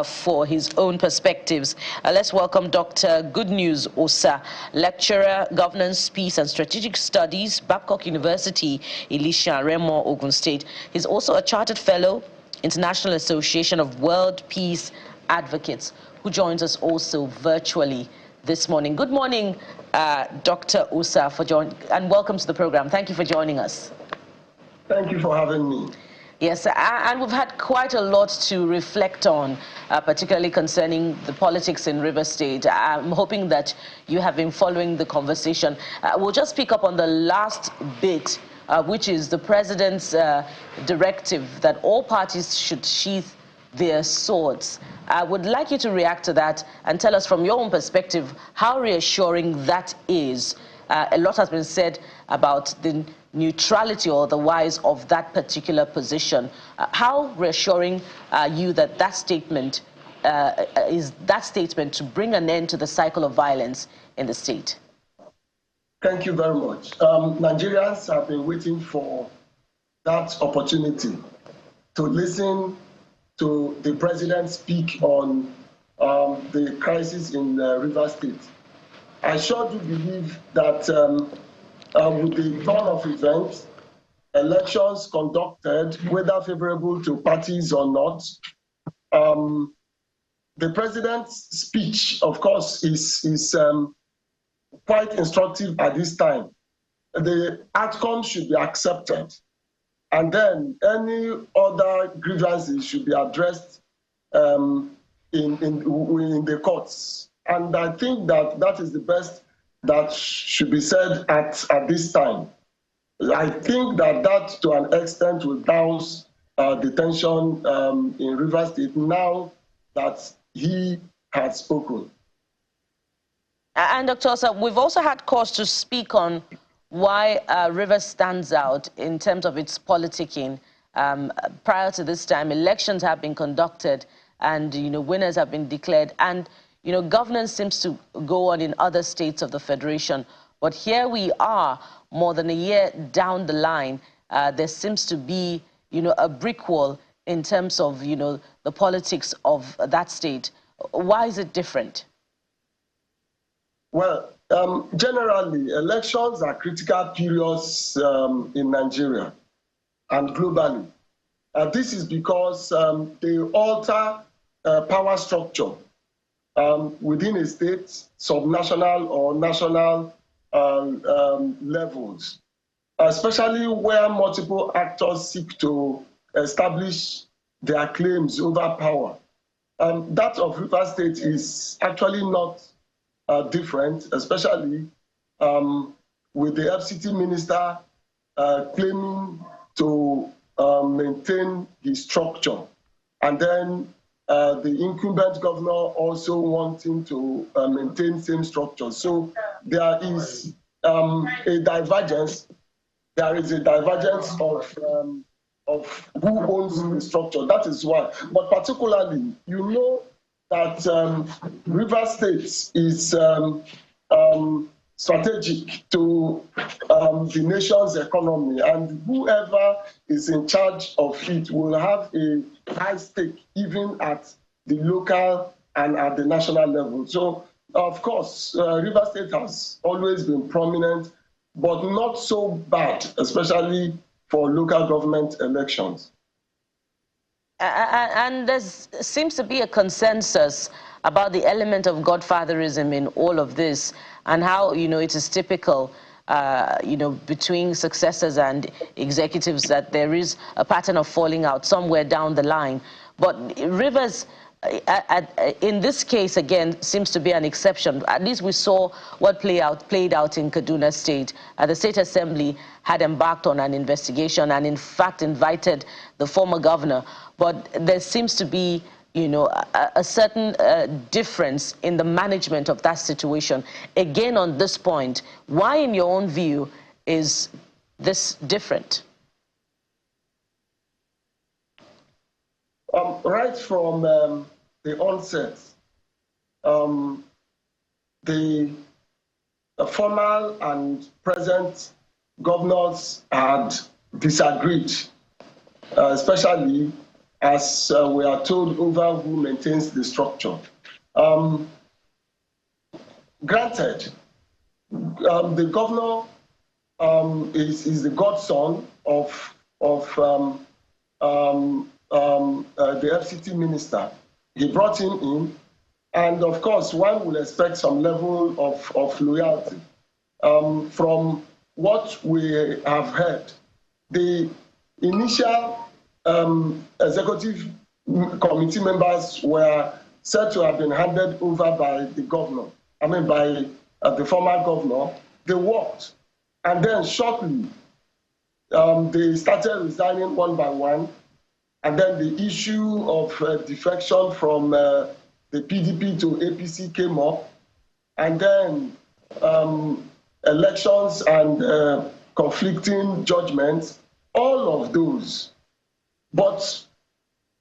for his own perspectives. Let's welcome Dr. Good News Osa, lecturer, governance, peace and strategic studies, Babcock University, Elisha, Remo, Ogun State. He's also a chartered fellow, International Association of World Peace Advocates, who joins us also virtually this morning. Good morning, Dr. Osa, and welcome to the program. Thank you for joining us. Thank you for having me. Yes, and we've had quite a lot to reflect on, particularly concerning the politics in Rivers State. I'm hoping that you have been following the conversation. We'll just pick up on the last bit, which is the president's directive that all parties should sheath their swords. I would like you to react to that and tell us from your own perspective how reassuring that is. A lot has been said about the neutrality or the wise of that particular position. How reassuring are you that that statement is that statement to bring an end to the cycle of violence in the state? Thank you very much. Nigerians have been waiting for that opportunity to listen to the president speak on the crisis in Rivers State. I sure do believe that with the turn of events, elections conducted, whether favorable to parties or not, the president's speech, of course, is quite instructive at this time. The outcome should be accepted, and then any other grievances should be addressed in the courts. And I think that is the best that should be said at this time. I think that to an extent will douse the tension in Rivers State now that he has spoken. And Dr. Osa, we've also had cause to speak on why Rivers stands out in terms of its politicking. Prior to this time, elections have been conducted and, winners have been declared. And, you know, governance seems to go on in other states of the Federation. But here we are, more than a year down the line, there seems to be, you know, a brick wall in terms of, you know, the politics of that state. Why is it different? Well, generally, elections are critical periods in Nigeria and globally. This is because they alter power structure within a state, subnational or national levels, especially where multiple actors seek to establish their claims over power. That of Rivers State is actually not different, especially with the FCT minister claiming to maintain the structure, and then the incumbent governor also wanting to maintain same structure. So there is a divergence. There is a divergence of who owns the structure. That is why. But particularly, you know that Rivers State is strategic to the nation's economy, and whoever is in charge of it will have a high stake even at the local and at the national level. So, of course, Rivers State has always been prominent, but not so bad, especially for local government elections. And there seems to be a consensus about the element of godfatherism in all of this, and how, you know, it is typical, you know, between successors and executives that there is a pattern of falling out somewhere down the line. But Rivers, in this case, again, seems to be an exception. At least we saw what played out in Kaduna State. The State Assembly had embarked on an investigation and, in fact, invited the former governor. But there seems to be, you know, a certain difference in the management of that situation. Again, on this point, why, in your own view, is this different? Right from the onset, the former and present governors had disagreed, especially as we are told over who maintains the structure. Granted, the governor is the godson of the FCT minister. He brought him in, and of course, one will expect some level of loyalty. From what we have heard, the initial executive committee members were said to have been handed over by the governor, by the former governor. They worked, and then shortly, they started resigning one by one. And then the issue of defection from the PDP to APC came up. And then elections and conflicting judgments, all of those. But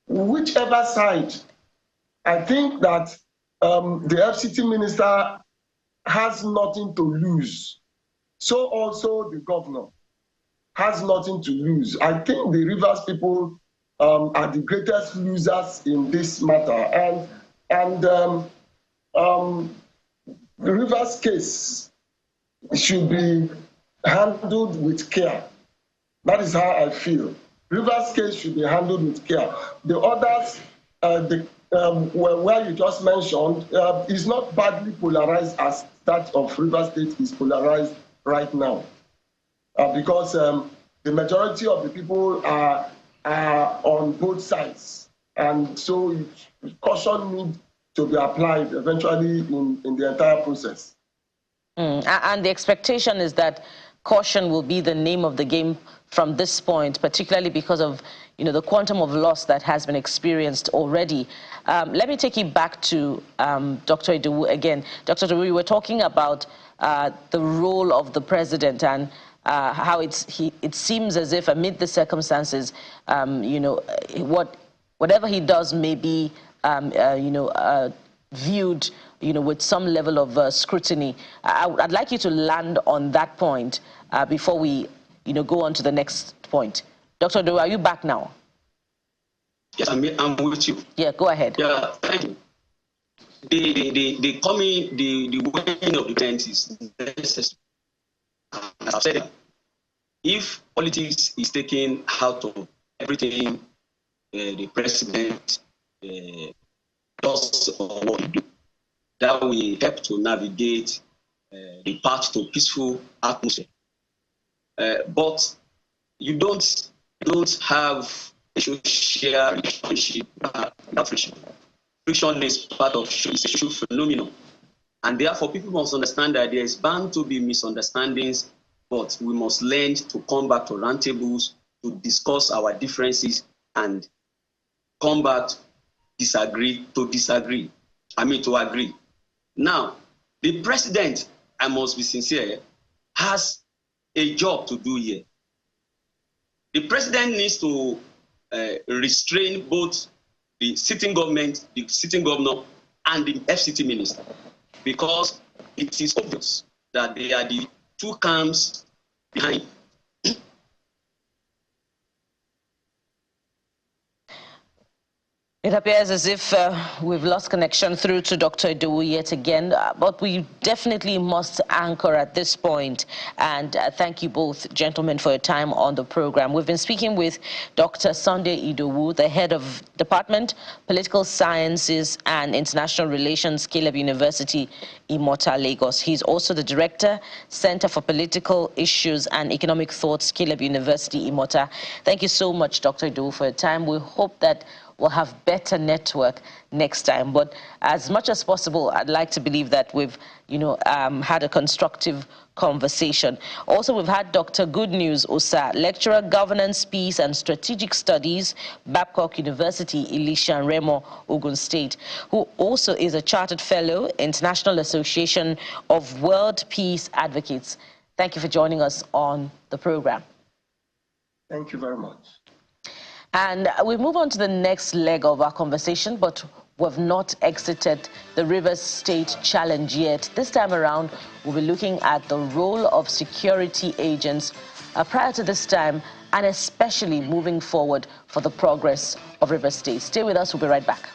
whichever side, I think that the FCT minister has nothing to lose. So also the governor has nothing to lose. I think the Rivers people are the greatest losers in this matter. And the Rivers case should be handled with care. That is how I feel. Rivers case should be handled with care. The others, where you just mentioned, is not badly polarized as that of Rivers State is polarized right now. Because the majority of the people are on both sides. And so caution needs to be applied eventually in the entire process. And the expectation is that caution will be the name of the game from this point, particularly because of, you know, the quantum of loss that has been experienced already. Let me take you back to Dr. Idowu again. Dr. Idowu, you were talking about the role of the president and how it seems as if amid the circumstances, you know, whatever he does may be, you know, viewed, with some level of scrutiny. I'd like you to land on that point before we, go on to the next point. Dr. Doe, are you back now? Yes, I'm with you. Yeah, go ahead. Yeah, thank you. The weighing of the tent is necessary. As I've said, if politics is taken out of everything the president does or what he do, that will help to navigate the path to peaceful atmosphere. But you don't have a social relationship without friction. Friction is part of it's a social phenomenon. And therefore, people must understand that there is bound to be misunderstandings, but we must learn to come back to roundtables to discuss our differences and come back to agree. Now, the president, I must be sincere, has a job to do here. The president needs to restrain both the sitting government, the sitting governor, and the FCT minister, because it is obvious that they are the two camps behind. It appears as if we've lost connection through to Dr. Idowu yet again, but we definitely must anchor at this point. And thank you both, gentlemen, for your time on the program. We've been speaking with Dr. Sunday Idowu, the head of Department, Political Sciences and International Relations, Caleb University, Imota, Lagos. He's also the director, Center for Political Issues and Economic Thoughts, Caleb University, Imota. Thank you so much, Dr. Idowu, for your time. We hope that we'll have better network next time. But as much as possible, I'd like to believe that we've, had a constructive conversation. Also, we've had Dr. Good News Osa, lecturer, governance, peace and strategic studies, Babcock University, Elisha and Remo, Ogun State, who also is a chartered fellow, International Association of World Peace Advocates. Thank you for joining us on the program. Thank you very much. And we move on to the next leg of our conversation, but we've not exited the Rivers State challenge yet. This time around, we'll be looking at the role of security agents prior to this time, and especially moving forward for the progress of Rivers State. Stay with us, we'll be right back.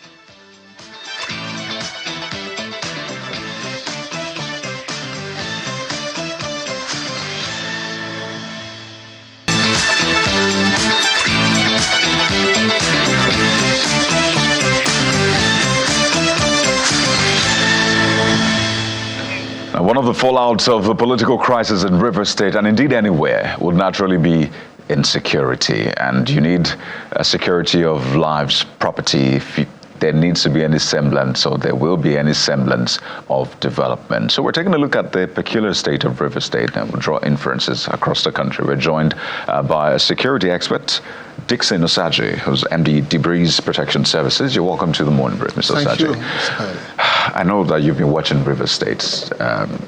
One of the fallouts of the political crisis in Rivers State, and indeed anywhere, would naturally be insecurity. And you need a security of lives, property, if there needs to be any semblance, or there will be any semblance of development. So we're taking a look at the peculiar state of Rivers State, and we'll draw inferences across the country. We're joined by a security expert, Dixon Osaji, who's MD Debris Protection Services. You're welcome to the morning brief, Mr. Osaji. Thank you. I know that you've been watching Rivers State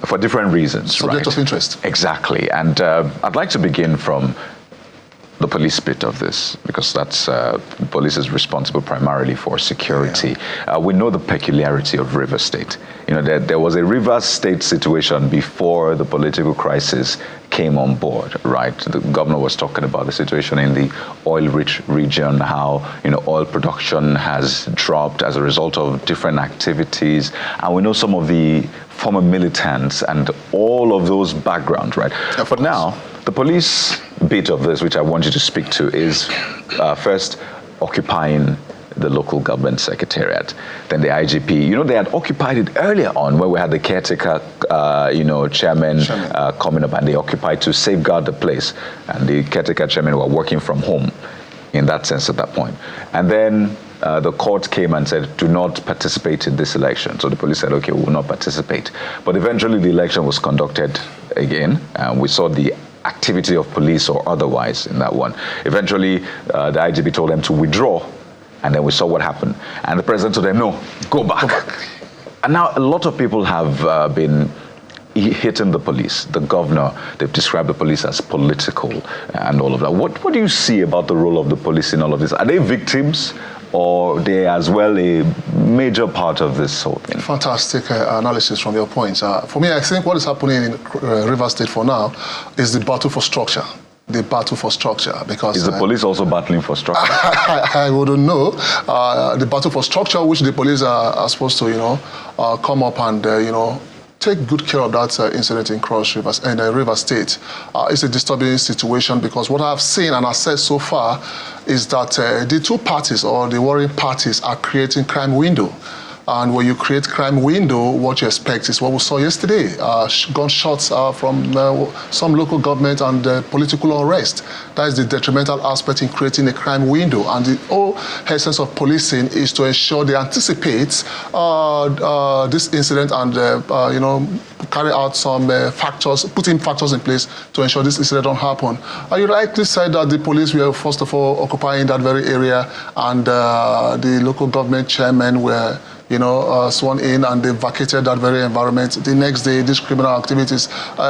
for different reasons, Subject right? of interest. Exactly. And I'd like to begin from the police bit of this, because that's police is responsible primarily for security. Yeah. We know the peculiarity of Rivers State. There was a Rivers State situation before the political crisis came on board, right? The governor was talking about the situation in the oil-rich region, how oil production has dropped as a result of different activities, and we know some of the former militants and all of those backgrounds, right? But now, the police bit of this, which I want you to speak to, is first occupying the local government secretariat, then the IGP. They had occupied it earlier on, where we had the caretaker, chairman coming up, and they occupied to safeguard the place. And the caretaker chairman were working from home, in that sense, at that point. And then the court came and said, do not participate in this election. So the police said, okay, we will not participate. But eventually the election was conducted again, and we saw the activity of police or otherwise in that one. Eventually, the IGP told them to withdraw, and then we saw what happened. And the president told them, no, go back. And now a lot of people have been hitting the police. The governor, they've described the police as political and all of that. What do you see about the role of the police in all of this? Are they victims, or they as well a major part of this whole thing? Fantastic analysis from your points. For me, I think what is happening in Rivers State for now is the battle for structure. The battle for structure, because is the police also battling for structure? I wouldn't know. The battle for structure, which the police are supposed to, come up and take good care of that incident in Cross Rivers and River State. It's a disturbing situation, because what I've seen and assessed so far is that the two parties, or the warring parties, are creating crime window. And when you create crime window, what you expect is what we saw yesterday, gunshots from some local government and political unrest. That is the detrimental aspect in creating a crime window. And the whole essence of policing is to ensure they anticipate this incident and, carry out some factors, putting factors in place to ensure this incident don't happen. You rightly said that the police were, first of all, occupying that very area, and the local government chairmen were sworn in, and they vacated that very environment. The next day, these criminal activities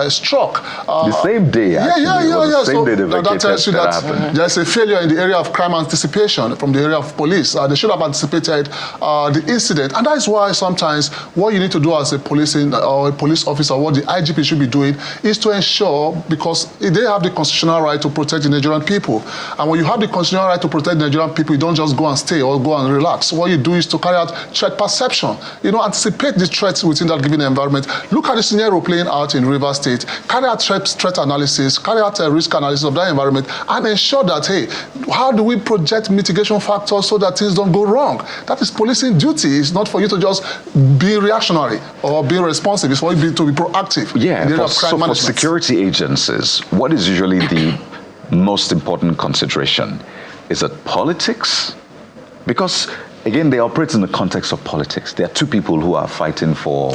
struck. The same day, actually. Yeah. Same day they that tells you that there's a failure in the area of crime anticipation from the area of police. They should have anticipated the incident, and that is why sometimes what you need to do as a police officer, what the IGP should be doing, is to ensure, because they have the constitutional right to protect the Nigerian people, and when you have the constitutional right to protect the Nigerian people, you don't just go and stay or go and relax. What you do is to carry out threat perception, anticipate the threats within that given environment. Look at the scenario playing out in Rivers State, carry out threat analysis, carry out a risk analysis of that environment, and ensure that, hey, how do we project mitigation factors so that things don't go wrong? That is policing duty. It's not for you to just be reactionary or be responsive. It's for you to be proactive. Yeah, for security agencies, what is usually the most important consideration? Is it politics? Because again, they operate in the context of politics. There are two people who are fighting for,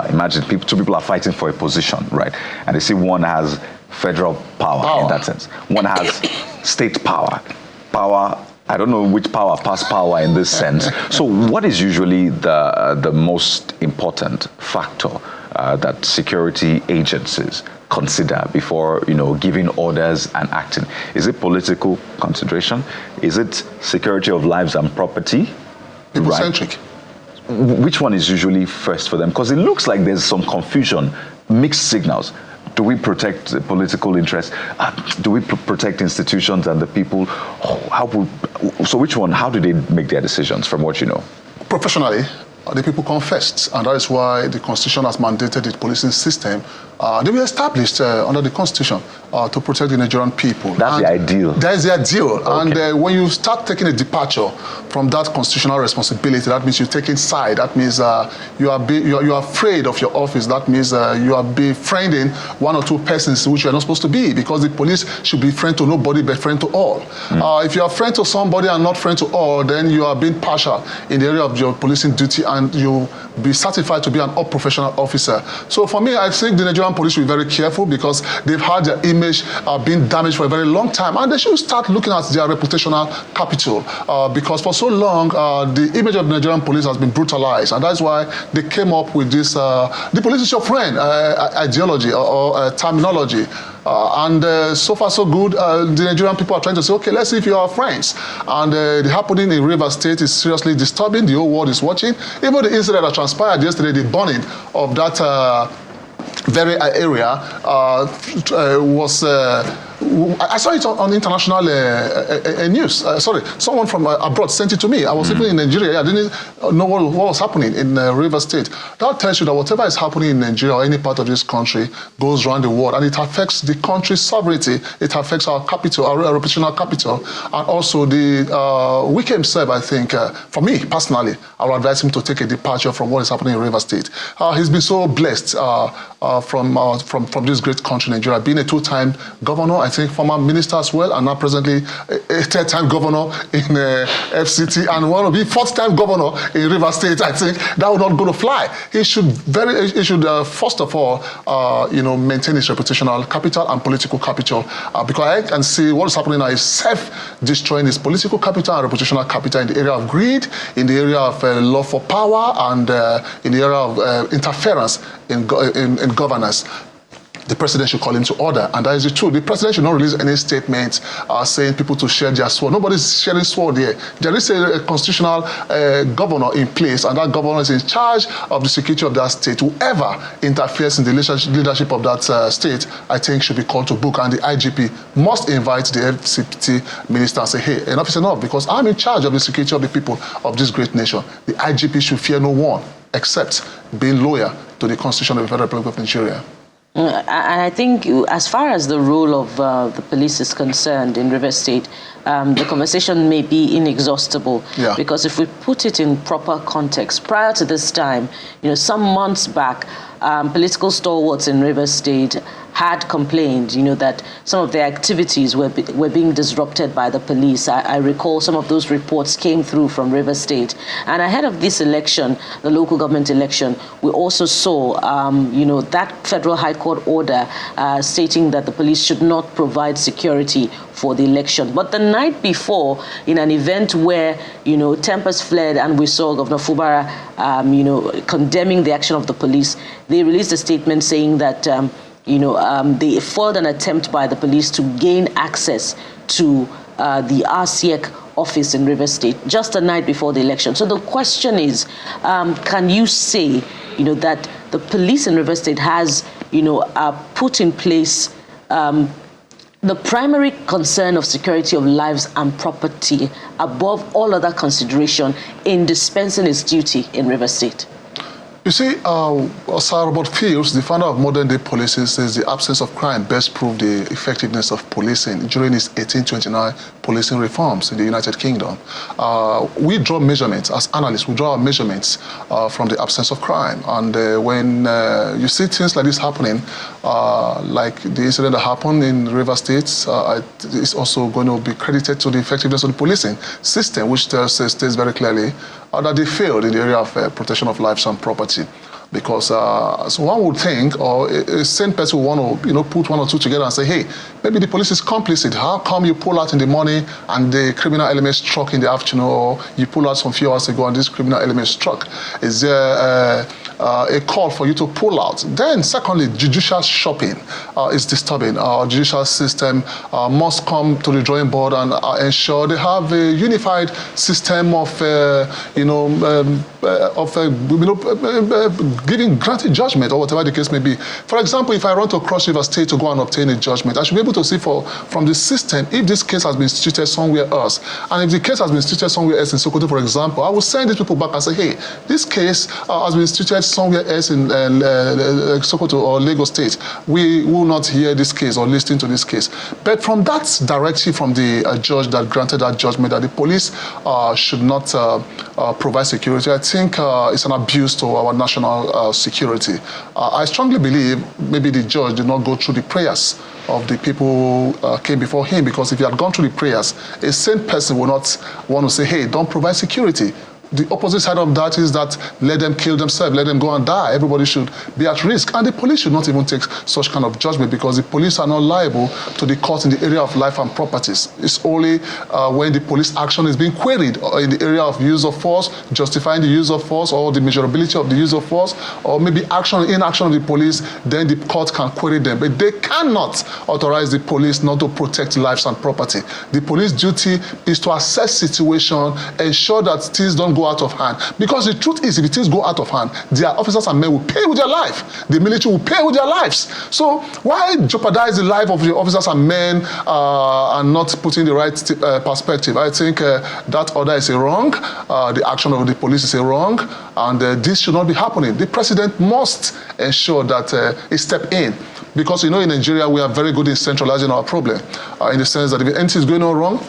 imagine two people are fighting for a position, right? And they see one has federal power in that sense. One has state power. I don't know which power past power in this sense. So what is usually the most important factor that security agencies consider before giving orders and acting? Is it political consideration? Is it security of lives and property? People-centric. Right? Which one is usually first for them? Because it looks like there's some confusion, mixed signals. Do we protect the political interests? Do we protect institutions and the people? So which one? How do they make their decisions from what you know? Professionally, the people come first, and that is why the Constitution has mandated the policing system. They were established under the Constitution to protect the Nigerian people. That's the ideal. That is the ideal. Okay. And when you start taking a departure from that constitutional responsibility, that means you're taking side. That means you are afraid of your office. That means you are befriending one or two persons which you are not supposed to be, because the police should be friend to nobody but friend to all. If you are friend to somebody and not friend to all, then you are being partial in the area of your policing duty, and you be certified to be an unprofessional officer. So for me, I think the Nigerian police should be very careful, because they've had their image being damaged for a very long time, and they should start looking at their reputational capital, because for so long the image of the Nigerian police has been brutalized, and that's why they came up with this the police is your friend ideology or terminology. So far so good. The Nigerian people are trying to say, okay, let's see if you are friends. And the happening in Rivers State is seriously disturbing. The whole world is watching. Even the incident that transpired yesterday, the burning of that very area was. I saw it on international news. Sorry, someone from abroad sent it to me. I was sitting in Nigeria. I didn't know what was happening in Rivers State. That tells you that whatever is happening in Nigeria or any part of this country goes around the world, and it affects the country's sovereignty. It affects our capital, our reputational capital, and also the Wike himself. I think, for me personally, I would advise him to take a departure from what is happening in Rivers State. He's been so blessed from this great country, Nigeria, being a two-time governor. I think former minister as well, and now presently a third-time governor in FCT, and want to be fourth-time governor in Rivers State. I think that would not go to fly. He should first of all, maintain his reputational capital and political capital, because I can see what is happening now is self-destroying his political capital and reputational capital in the area of greed, in the area of love for power, and in the area of interference in governance. the president should call him to order. And that is the truth. The president should not release any statement saying people to share their sword. Nobody's sharing sword here. There is a constitutional governor in place, and that governor is in charge of the security of that state. Whoever interferes in the leadership of that state, I think, should be called to book. And the IGP must invite the FCT minister and say, hey, enough is enough, because I'm in charge of the security of the people of this great nation. The IGP should fear no one except being loyal to the Constitution of the Federal Republic of Nigeria. And I think as far as the role of the police is concerned in Rivers State, the conversation may be inexhaustible, because if we put it in proper context, prior to this time, some months back, political stalwarts in Rivers State had complained, that some of their activities were being disrupted by the police. I recall some of those reports came through from Rivers State. And ahead of this election, the local government election, we also saw, that federal high court order stating that the police should not provide security for the election. But the night before, in an event where, tempers flared and we saw Governor Fubara, condemning the action of the police, they released a statement saying that they foiled an attempt by the police to gain access to the RCEC office in Rivers State just the night before the election. So the question is, can you say, that the police in Rivers State has, put in place the primary concern of security of lives and property above all other consideration in dispensing its duty in Rivers State? You see, Sir Robert Fields, the founder of modern-day policing, says the absence of crime best proved the effectiveness of policing during his 1829 policing reforms in the United Kingdom. We draw measurements, as analysts, we draw our measurements from the absence of crime. And when you see things like this happening, like the incident that happened in Rivers State, it's also going to be credited to the effectiveness of the policing system, which states very clearly that they failed in the area of protection of lives and property. Because so one would think, or a sane person would want to, put one or two together and say, hey, maybe the police is complicit. How come you pull out in the morning and the criminal element struck in the afternoon, or you pull out some few hours ago and this criminal element struck? Is there a call for you to pull out? Then, secondly, judicial shopping is disturbing. Our judicial system must come to the drawing board and ensure they have a unified system of, granting judgment, or whatever the case may be. For example, if I run to Cross River State to go and obtain a judgment, I should be able to see from the system if this case has been instituted somewhere else. And if the case has been instituted somewhere else in Sokoto, for example, I will send these people back and say, hey, this case has been instituted somewhere else in Sokoto or Lagos State. We will not hear this case or listen to this case. But from that directive from the judge that granted that judgment that the police should not provide security, I think it's an abuse to our national security. I strongly believe maybe the judge did not go through the prayers of the people who came before him, because if he had gone through the prayers, a sane person would not want to say, hey, don't provide security. The opposite side of that is that let them kill themselves, let them go and die. Everybody should be at risk. And the police should not even take such kind of judgment, because the police are not liable to the court in the area of life and properties. It's only when the police action is being queried in the area of use of force, justifying the use of force, or the measurability of the use of force, or maybe inaction of the police, then the court can query them. But they cannot authorize the police not to protect lives and property. The police duty is to assess situation, ensure that things don't go out of hand. Because the truth is, if things go out of hand, their officers and men will pay with their life. The military will pay with their lives. So why jeopardize the life of the officers and men and not putting the right perspective? I think that order is a wrong. The action of the police is a wrong. And this should not be happening. The president must ensure that he step in. Because, in Nigeria, we are very good in centralizing our problem. In the sense that if anything is going on wrong,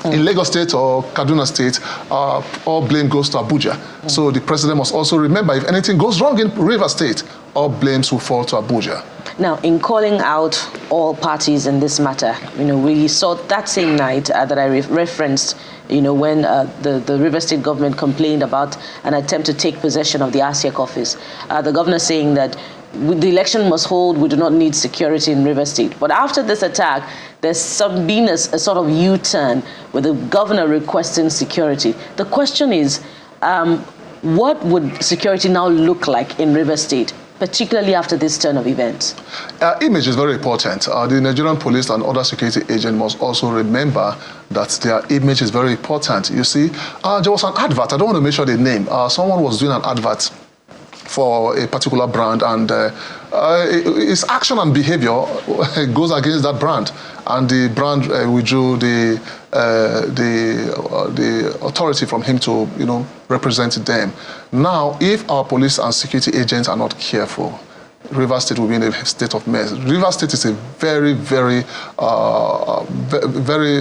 in Lagos State or Kaduna State, all blame goes to Abuja. So the president must also remember, if anything goes wrong in Rivers State, all blames will fall to Abuja. Now, in calling out all parties in this matter, we saw that same night that I referenced, when the Rivers State government complained about an attempt to take possession of the RCEC office. The governor saying that the election must hold, we do not need security in Rivers State. But after this attack, there's been a sort of U-turn with the governor requesting security. The question is, what would security now look like in Rivers State particularly after this turn of events? Image is very important. The Nigerian police and other security agents must also remember that their image is very important. You see, there was an advert, I don't want to mention the name. Someone was doing an advert for a particular brand, and his action and behavior goes against that brand, and the brand withdrew the authority from him to, represent them. Now, if our police and security agents are not careful, Rivers State will be in a state of mess. Rivers State is a very, very,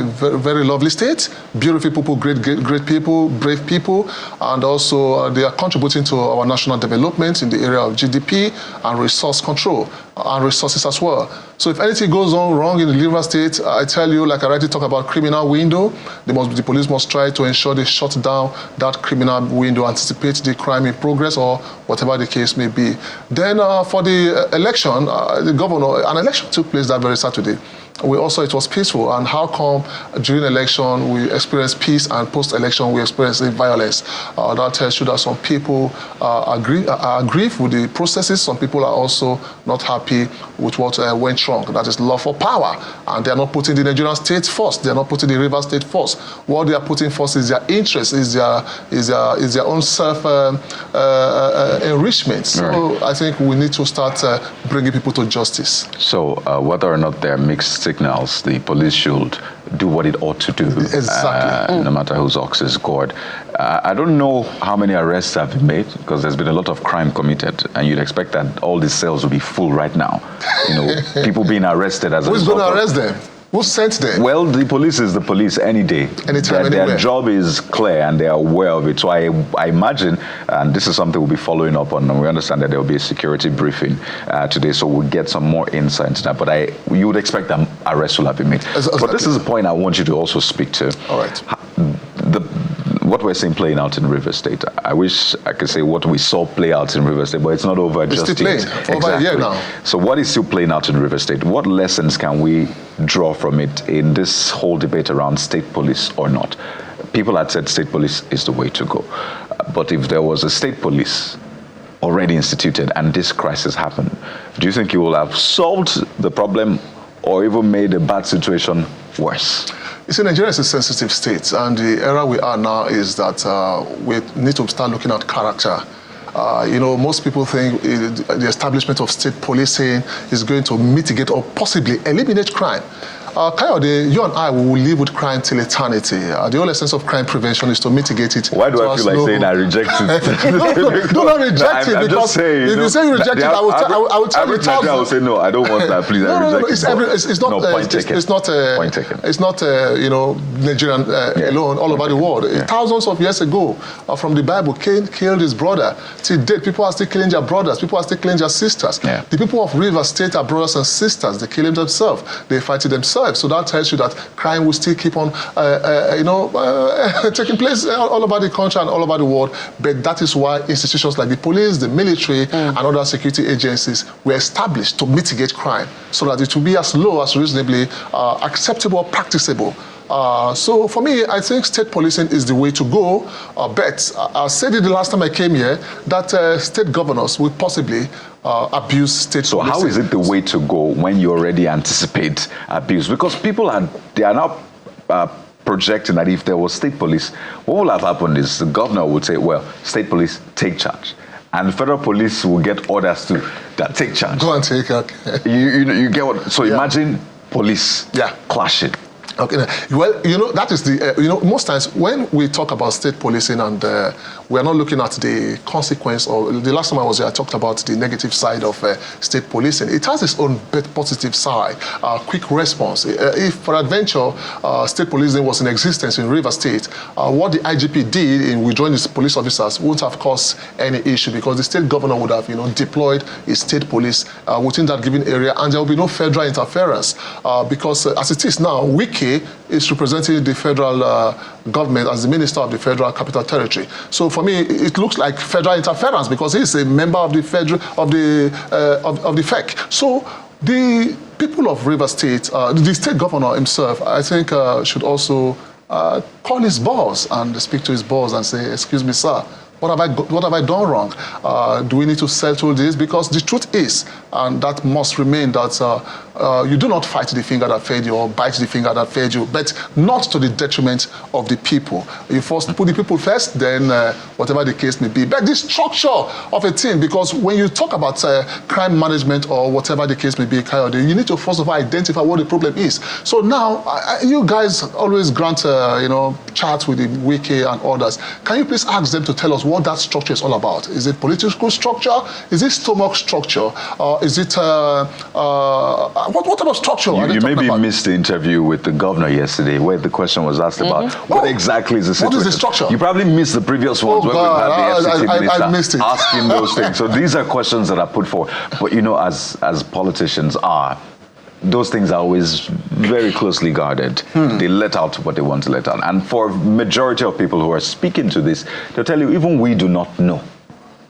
very lovely state. Beautiful people, great people, brave people, and also they are contributing to our national development in the area of GDP and resource control and resources as well. So if anything goes on wrong in the Rivers State, I tell you, like I already talked about criminal window, the police must try to ensure they shut down that criminal window, anticipate the crime in progress or whatever the case may be. Then for the election, an election took place that very Saturday. It was peaceful. And how come during election we experienced peace and post-election we experienced violence? That tells you that some people are aggrieved with the processes. Some people are also not happy with what went wrong. That is love for power. And they are not putting the Nigerian state first. They are not putting the Rivers State first. What they are putting first is their interest, is their own self-enrichment. So right. I think we need to start bringing people to justice. So whether or not they're mixed signals, the police should do what it ought to do. Exactly. No matter whose ox is gored. I don't know how many arrests have been made, because there's been a lot of crime committed, and you'd expect that all these cells will be full right now. People being arrested as a result. Who's going to arrest them? Who sent them? Well, the police is the police any day. Anytime, their job is clear and they are aware of it. So I imagine, and this is something we'll be following up on, and we understand that there will be a security briefing today, so we'll get some more insight into that. But you would expect that arrests will have been made. Exactly. But this is a point I want you to also speak to. All right. What we're seeing playing out in Rivers State, I wish I could say what we saw play out in Rivers State, but it's not over it's just still yet. Playing over a year now. So what is still playing out in Rivers State? What lessons can we draw from it in this whole debate around state police or not? People had said state police is the way to go. But if there was a state police already instituted and this crisis happened, do you think you will have solved the problem or even made a bad situation worse? You see, Nigeria is a sensitive state, and the era we are now is that we need to start looking at character. Most people think the establishment of state policing is going to mitigate or possibly eliminate crime. Kayode, you and I will live with crime till eternity. The whole essence of crime prevention is to mitigate it. Why do I feel like saying I reject it? Do not reject it, because saying, if you say you reject it, I will tell you thousands. I will say no, I don't want that. Please, I reject it. It's not. Point taken. It's not. Point taken. It's not. Nigerian alone. All over the world. Yeah. Thousands of years ago, from the Bible, Cain killed his brother. Till date, people are still killing their brothers. People are still killing their sisters. Yeah. The people of Rivers State are brothers and sisters. They kill themselves. They fight it themselves. So that tells you that crime will still keep on, taking place all over the country and all over the world. But that is why institutions like the police, the military, and other security agencies were established to mitigate crime, so that it will be as low as reasonably acceptable, practicable. So for me, I think state policing is the way to go. But I said it the last time I came here that state governors will possibly abuse state policing. So how is it the way to go when you already anticipate abuse? Because people are now projecting that if there was state police, what will have happened is the governor would say, well, state police, take charge. And the federal police will get orders to take charge. Go and take it. You get what? So imagine police clashing. Okay. Well, that is the, most times when we talk about state policing and we are not looking at the consequence, or the last time I was here, I talked about the negative side of state policing. It has its own positive side, quick response. If, for adventure, state policing was in existence in Rivers State, what the IGP did in withdrawing his police officers wouldn't have caused any issue, because the state governor would have, deployed his state police within that given area, and there will be no federal interference, because as it is now, Wiki is representing the federal government as the minister of the Federal Capital Territory. So for me, it looks like federal interference, because he's a member of the FEC. So the people of Rivers State, the state governor himself, I think should also call his boss and speak to his boss and say, excuse me, sir, What have I done wrong? Do we need to settle this? Because the truth is, and that must remain, that you do not fight the finger that fed you or bite the finger that fed you, but not to the detriment of the people. You first put the people first, then whatever the case may be. But the structure of a team, because when you talk about crime management or whatever the case may be, Kayode, you need to first of all identify what the problem is. So now, you guys always grant, chats with the Wiki and others. Can you please ask them to tell us what that structure is all about? Is it political structure? Is it stomach structure? Is it what type of structure? You maybe missed the interview with the governor yesterday, where the question was asked about what exactly is the situation. What is the structure? You probably missed the previous ones where we've had the FCT minister I missed it. asking those things. So these are questions that are put forward. But as politicians are, those things are always very closely guarded. They let out what they want to let out. And for majority of people who are speaking to this, they'll tell you, even we do not know.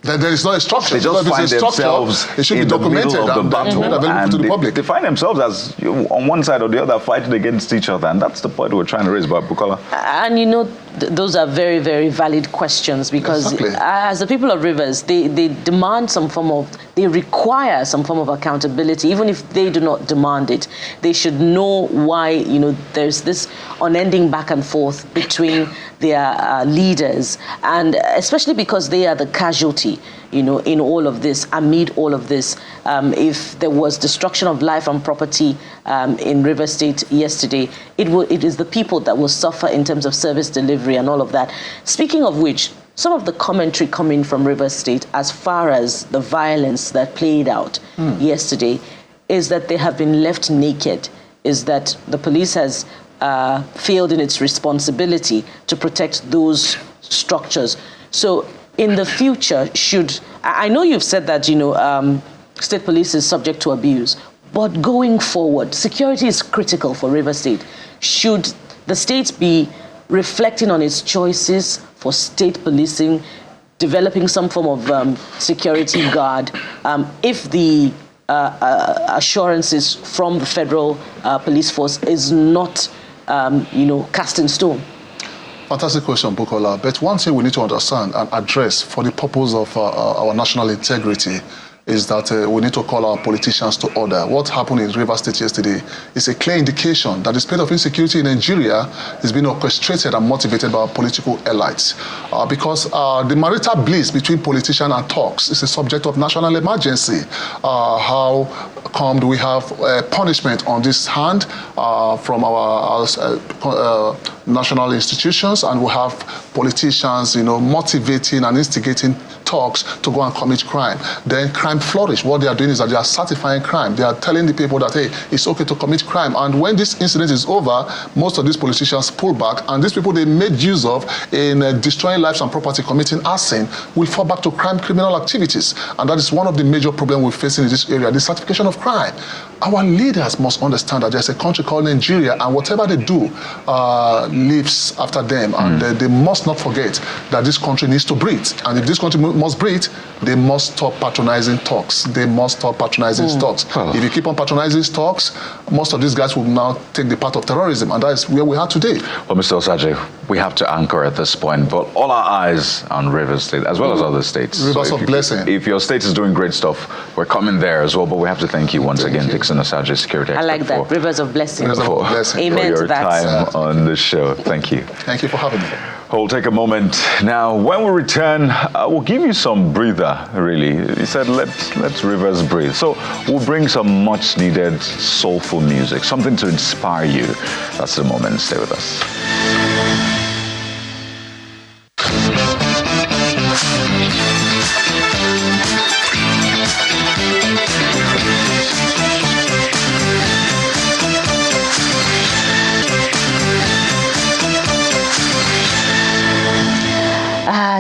There is no structure. They just find themselves it should in be documented the middle of the battle, and to the public. They find themselves as on one side or the other fighting against each other, and that's the point we're trying to raise, Bukola. And those are very, very valid questions, because as the people of Rivers, they demand they require some form of accountability. Even if they do not demand it, they should know why, there's this unending back and forth between their leaders, and especially because they are the casualty, in all of this, amid all of this. If there was destruction of life and property in River State yesterday, it is the people that will suffer in terms of service delivery and all of that. Speaking of which, some of the commentary coming from River State as far as the violence that played out yesterday is that they have been left naked, is that the police has failed in its responsibility to protect those structures. So in the future, I know you've said that, state police is subject to abuse, but going forward, security is critical for River State. Should the state be reflecting on its choices for state policing, developing some form of security guard, if the assurances from the federal police force is not, cast in stone? Fantastic question, Bukola. But one thing we need to understand and address for the purpose of our national integrity is that we need to call our politicians to order. What happened in Rivers State yesterday is a clear indication that the state of insecurity in Nigeria is being orchestrated and motivated by our political elites. Because the marital bliss between politician and talks is a subject of national emergency. How come do we have punishment on this hand from our national institutions, and we have politicians, motivating and instigating talks to go and commit crime? Then crime flourish. What they are doing is that they are certifying crime. They are telling the people that, hey, it's okay to commit crime. And when this incident is over, most of these politicians pull back, and these people they made use of in destroying lives and property, committing arson, will fall back to criminal activities. And that is one of the major problems we're facing in this area, the certification of crime. Our leaders must understand that there's a country called Nigeria, and whatever they do lives after them. And they must not forget that this country needs to breathe. And if this country must breathe, they must stop patronizing talks. They must stop patronizing talks. If you keep on patronizing talks, most of these guys will now take the path of terrorism, and that is where we are today. Well, Mr. Osaje, we have to anchor at this point, but all our eyes on Rivers State, as well as other states. Rivers of blessing. If your state is doing great stuff, we're coming there as well, but we have to thank you once again, Dixon Osaje, security expert. I like that, Rivers of blessing. Rivers of blessing. Amen for your to that. time on the show. Thank you. Thank you for having me. We'll take a moment now. When we return, we'll give you some breather, really. He said, let Rivers breathe. So we'll bring some much needed soulful music, something to inspire you. That's the moment. Stay with us.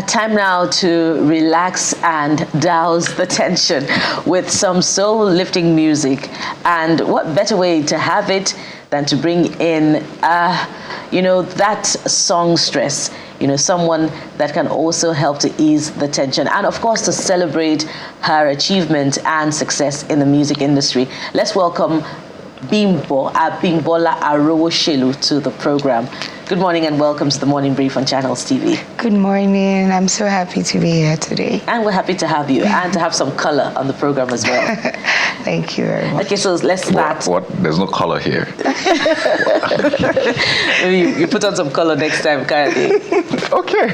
Time now to relax and douse the tension with some soul-lifting music. And what better way to have it than to bring in, that songstress, someone that can also help to ease the tension. And of course, to celebrate her achievement and success in the music industry. Let's welcome Bimbo, Bimbola Arowoshelu to the program. Good morning and welcome to the Morning Brief on Channels TV. Good morning. I'm so happy to be here today. And we're happy to have you and to have some color on the program as well. Thank you very much. Okay, so let's start. What? There's no color here. Maybe you put on some color next time, Kadi. Okay.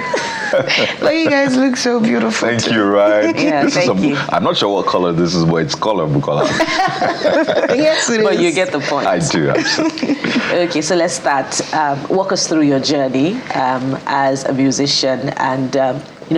But you guys look so beautiful. Thank you, right? Yeah, thank you. I'm not sure what color this is, but it's colorful color. Yes, it is. But you get the point. I do, absolutely. Okay, so let's start. Walk us through your journey as a musician and,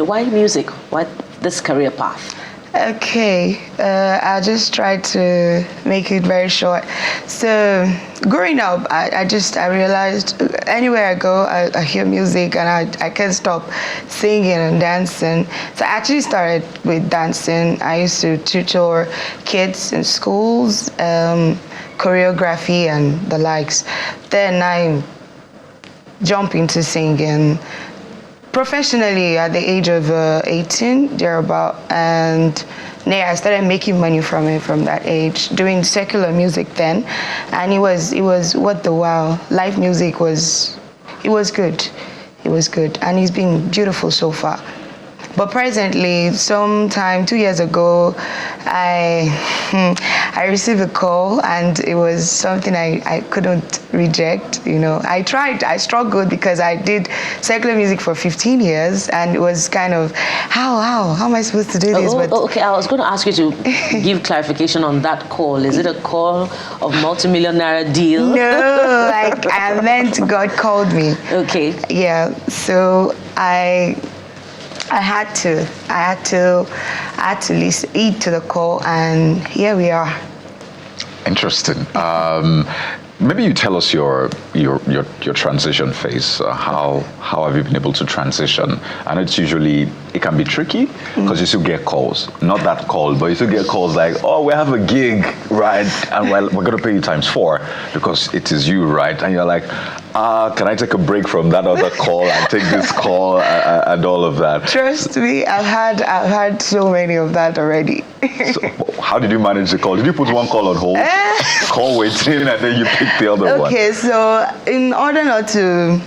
why music? Why this career path? Okay, I'll just try to make it very short. So, growing up, I realized anywhere I go, I hear music and I can't stop singing and dancing. So I actually started with dancing. I used to tutor kids in schools, choreography and the likes. Then I jumped into singing professionally at the age of 18, thereabout, and I started making money from it from that age, doing secular music then, and it was what the wow. Live music was good, and it's been beautiful so far. But presently, sometime 2 years ago, I received a call, and it was something I couldn't reject. I struggled because I did secular music for 15 years, and it was kind of how am I supposed to do this? Okay, I was going to ask you to give clarification on that call. Is it a call of multi-million naira deal? No, I meant God called me. Okay. Yeah. So I had to listen, heed to the call, and here we are. Interesting. Maybe you tell us your transition phase. How have you been able to transition? I know it can be tricky because you still get calls. Not that call, but you still get calls like, oh, we have a gig, right? And we're going to pay you ×4 because it is you, right? And you're like, can I take a break from that other call and take this call and all of that? Trust me, I've had so many of that already. So how did you manage the call? Did you put one call on hold, call waiting, and then you pick the other one? Okay, so in order not to,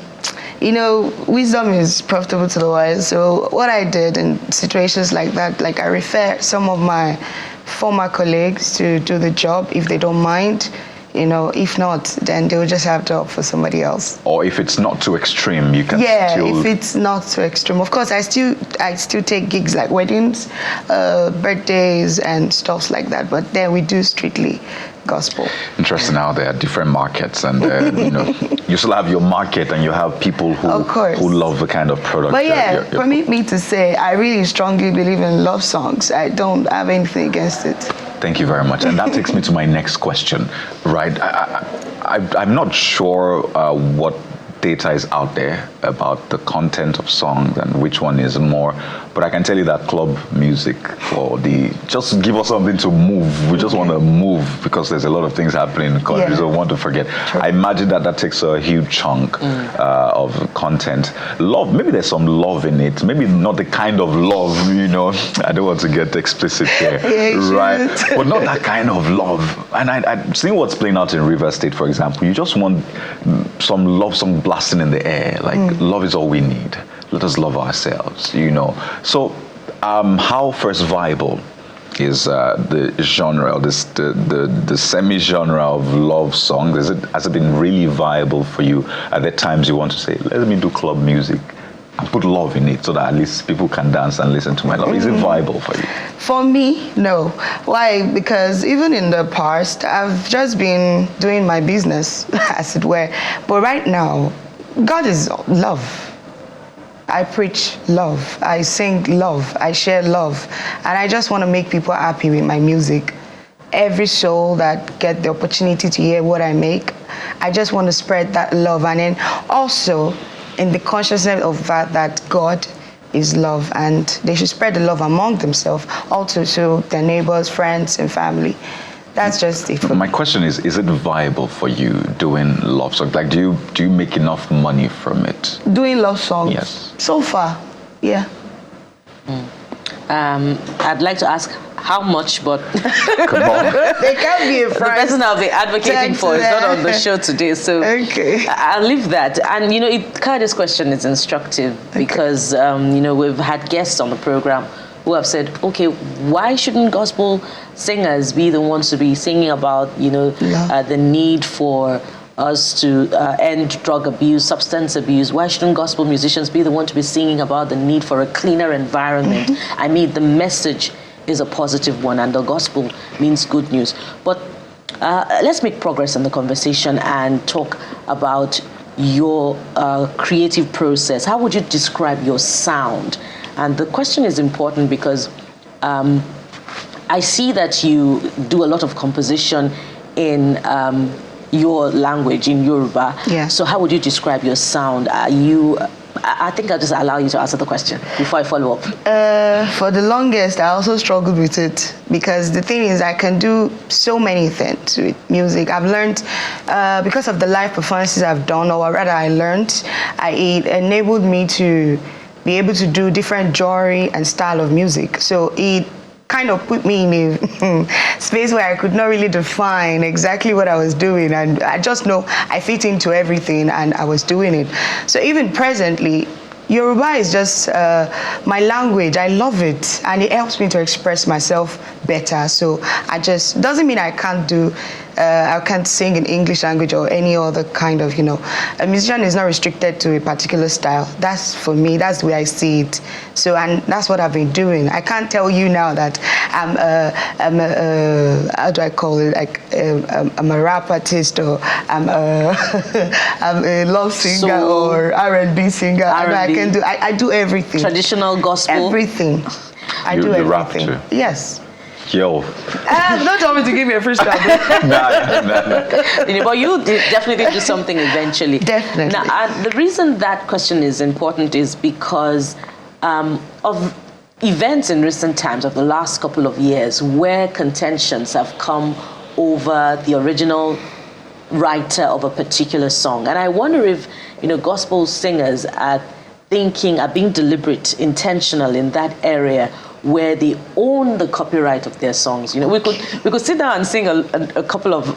wisdom is profitable to the wise. So what I did in situations like that, like I refer some of my former colleagues to do the job if they don't mind. If not, then they will just have to opt for somebody else. Or if it's not too extreme, you can still... if it's not too extreme. Of course, I still take gigs like weddings, birthdays, and stuff like that. But then we do strictly gospel. Interesting how there are different markets, and you still have your market, and you have people who love the kind of product. But permit me to say, I really strongly believe in love songs. I don't have anything against it. Thank you very much. And that takes me to my next question, right? I'm not sure what data is out there about the content of songs and which one is more, but I can tell you that club music just give us something to move. We just want to move because there's a lot of things happening in the country, so we want to forget. True. I imagine that takes a huge chunk of content. Love, maybe there's some love in it, maybe not the kind of love, I don't want to get explicit here, right? But not that kind of love. And I've seen what's playing out in River State, for example. You just want some love song blasting in the air, like love is all we need. Let us love ourselves, So how first viable is the genre, or the semi-genre of love songs? Has it been really viable for you? Are there times you want to say, let me do club music and put love in it so that at least people can dance and listen to my love? Is it viable for you? For me, no. Why? Because even in the past, I've just been doing my business, as it were. But right now, God is love. I preach love. I sing love. I share love. And I just want to make people happy with my music. Every soul that get the opportunity to hear what I make, I just want to spread that love. And then also, in the consciousness of that God is love, and they should spread the love among themselves, also to their neighbors, friends, and family. That's just it. My question is it viable for you doing love songs? Like, do you make enough money from it? Doing love songs? Yes. So far, yeah. I'd like to ask, how much, but Come on. They can't be a the price. person I'll be advocating for is not on the show today, so Okay. I'll leave that. And Kade's question is instructive because we've had guests on the program who have said, okay, why shouldn't gospel singers be the ones to be singing about the need for us to end drug abuse, substance abuse? Why shouldn't gospel musicians be the one to be singing about the need for a cleaner environment? I mean, the message is a positive one, and the gospel means good news. But let's make progress in the conversation and talk about your creative process. How would you describe your sound? And the question is important because I see that you do a lot of composition in your language, in Yoruba. Yeah. So how would you describe your sound? I think I'll just allow you to answer the question before I follow up. For the longest, I also struggled with it because the thing is I can do so many things with music. I've learned, because of the live performances I've done, or rather I learned, it enabled me to be able to do different genre and style of music. So it kind of put me in a space where I could not really define exactly what I was doing, and I just know I fit into everything and I was doing it. So even presently, Yoruba is just my language. I love it, and it helps me to express myself better. So doesn't mean I can't sing in English language or any other kind of, a musician is not restricted to a particular style. That's for me, that's the way I see it. So, and that's what I've been doing. I can't tell you now that I'm how do I call it? Like, I'm a rap artist, or I'm a love singer, or R&B singer. I do everything. Traditional gospel. Everything. I do everything. Rap too. Yes. Yo. Don't tell me to give me a free start. No. But you definitely do something eventually. Definitely. Now, the reason that question is important is because of events in recent times, of the last couple of years, where contentions have come over the original writer of a particular song. And I wonder if, gospel singers are being deliberate, intentional in that area where they own the copyright of their songs. We could sit down and sing a couple of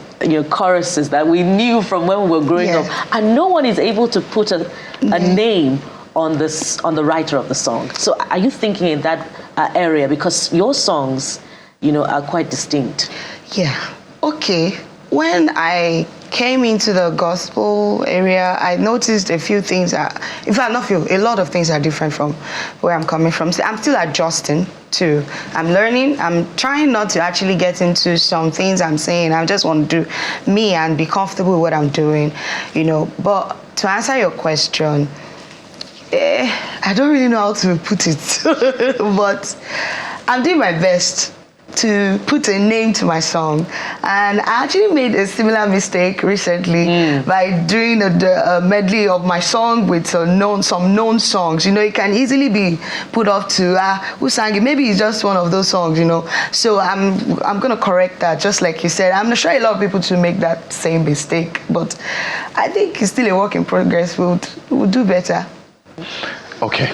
choruses that we knew from when we were growing up, and no one is able to put a name on the writer of the song. So are you thinking in that area, because your songs, are quite distinct? Yeah. Okay. When I came into the gospel area, I noticed a few things a lot of things are different from where I'm coming from. So I'm still adjusting too. I'm learning. I'm trying not to actually get into some things I'm saying. I just want to do me and be comfortable with what I'm doing, But to answer your question, I don't really know how to put it, but I'm doing my best to put a name to my song. And I actually made a similar mistake recently by doing a medley of my song with some known songs. It can easily be put off to who sang it. Maybe it's just one of those songs, So I'm gonna correct that, just like you said. I'm sure a lot of people to make that same mistake, but I think it's still a work in progress. We'll do better. Okay.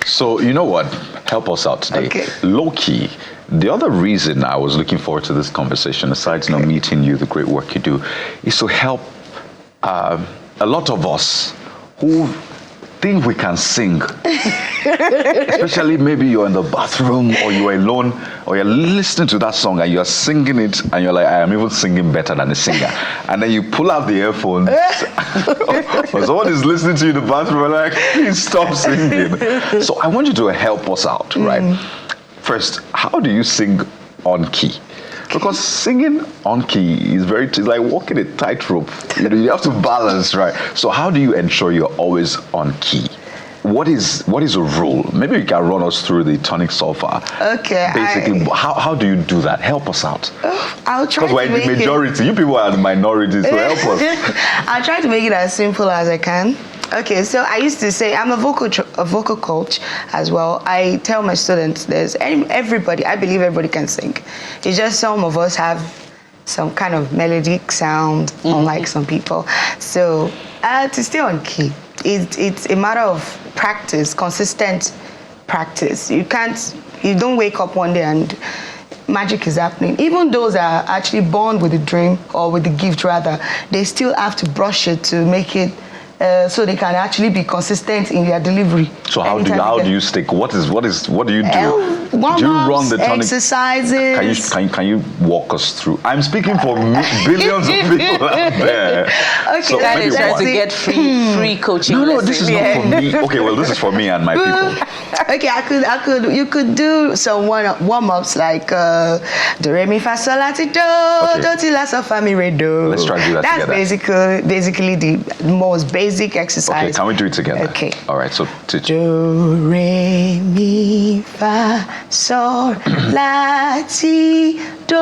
So you know what? Help us out today. Okay. Low key. The other reason I was looking forward to this conversation, aside from meeting you, the great work you do, is to help a lot of us who think we can sing. Especially maybe you're in the bathroom, or you're alone, or you're listening to that song and you're singing it, and you're like, I am even singing better than the singer. And then you pull out the earphones, or someone is listening to you in the bathroom, and like, please stop singing. So I want you to help us out, right? First, how do you sing on key? Because singing on key is it's like walking a tightrope. You have to balance, right? So how do you ensure you're always on key? What is a rule? Maybe you can run us through the tonic sulfur. Okay. Basically, how do you do that? Help us out. I'll try Because to we're in the majority. You people are the minority, so help us. I'll try to make it as simple as I can. Okay, so I used to say I'm a vocal coach as well. I tell my students everybody, I believe everybody can sing. It's just some of us have some kind of melodic sound, unlike some people. So to stay on key, it's a matter of practice, consistent practice. You don't wake up one day and magic is happening. Even those that are actually born with the dream, or with the gift rather, they still have to brush it to make it so they can actually be consistent in their delivery. So how do you stick? What do you do? Do you run the tonic? Exercises. Can you walk us through? I'm speaking for billions of people out there. Okay, so that is trying to get free coaching. No, this is not for me. Okay, well, this is for me and my people. Okay, you could do some warm-ups like do re mi fa sol la ti do, do ti la so fa mi re do. Let's try to do that That's together. basically the most basic exercise. Okay, can we do it together? Okay. All right, so teach. Do re mi fa sol la ti do.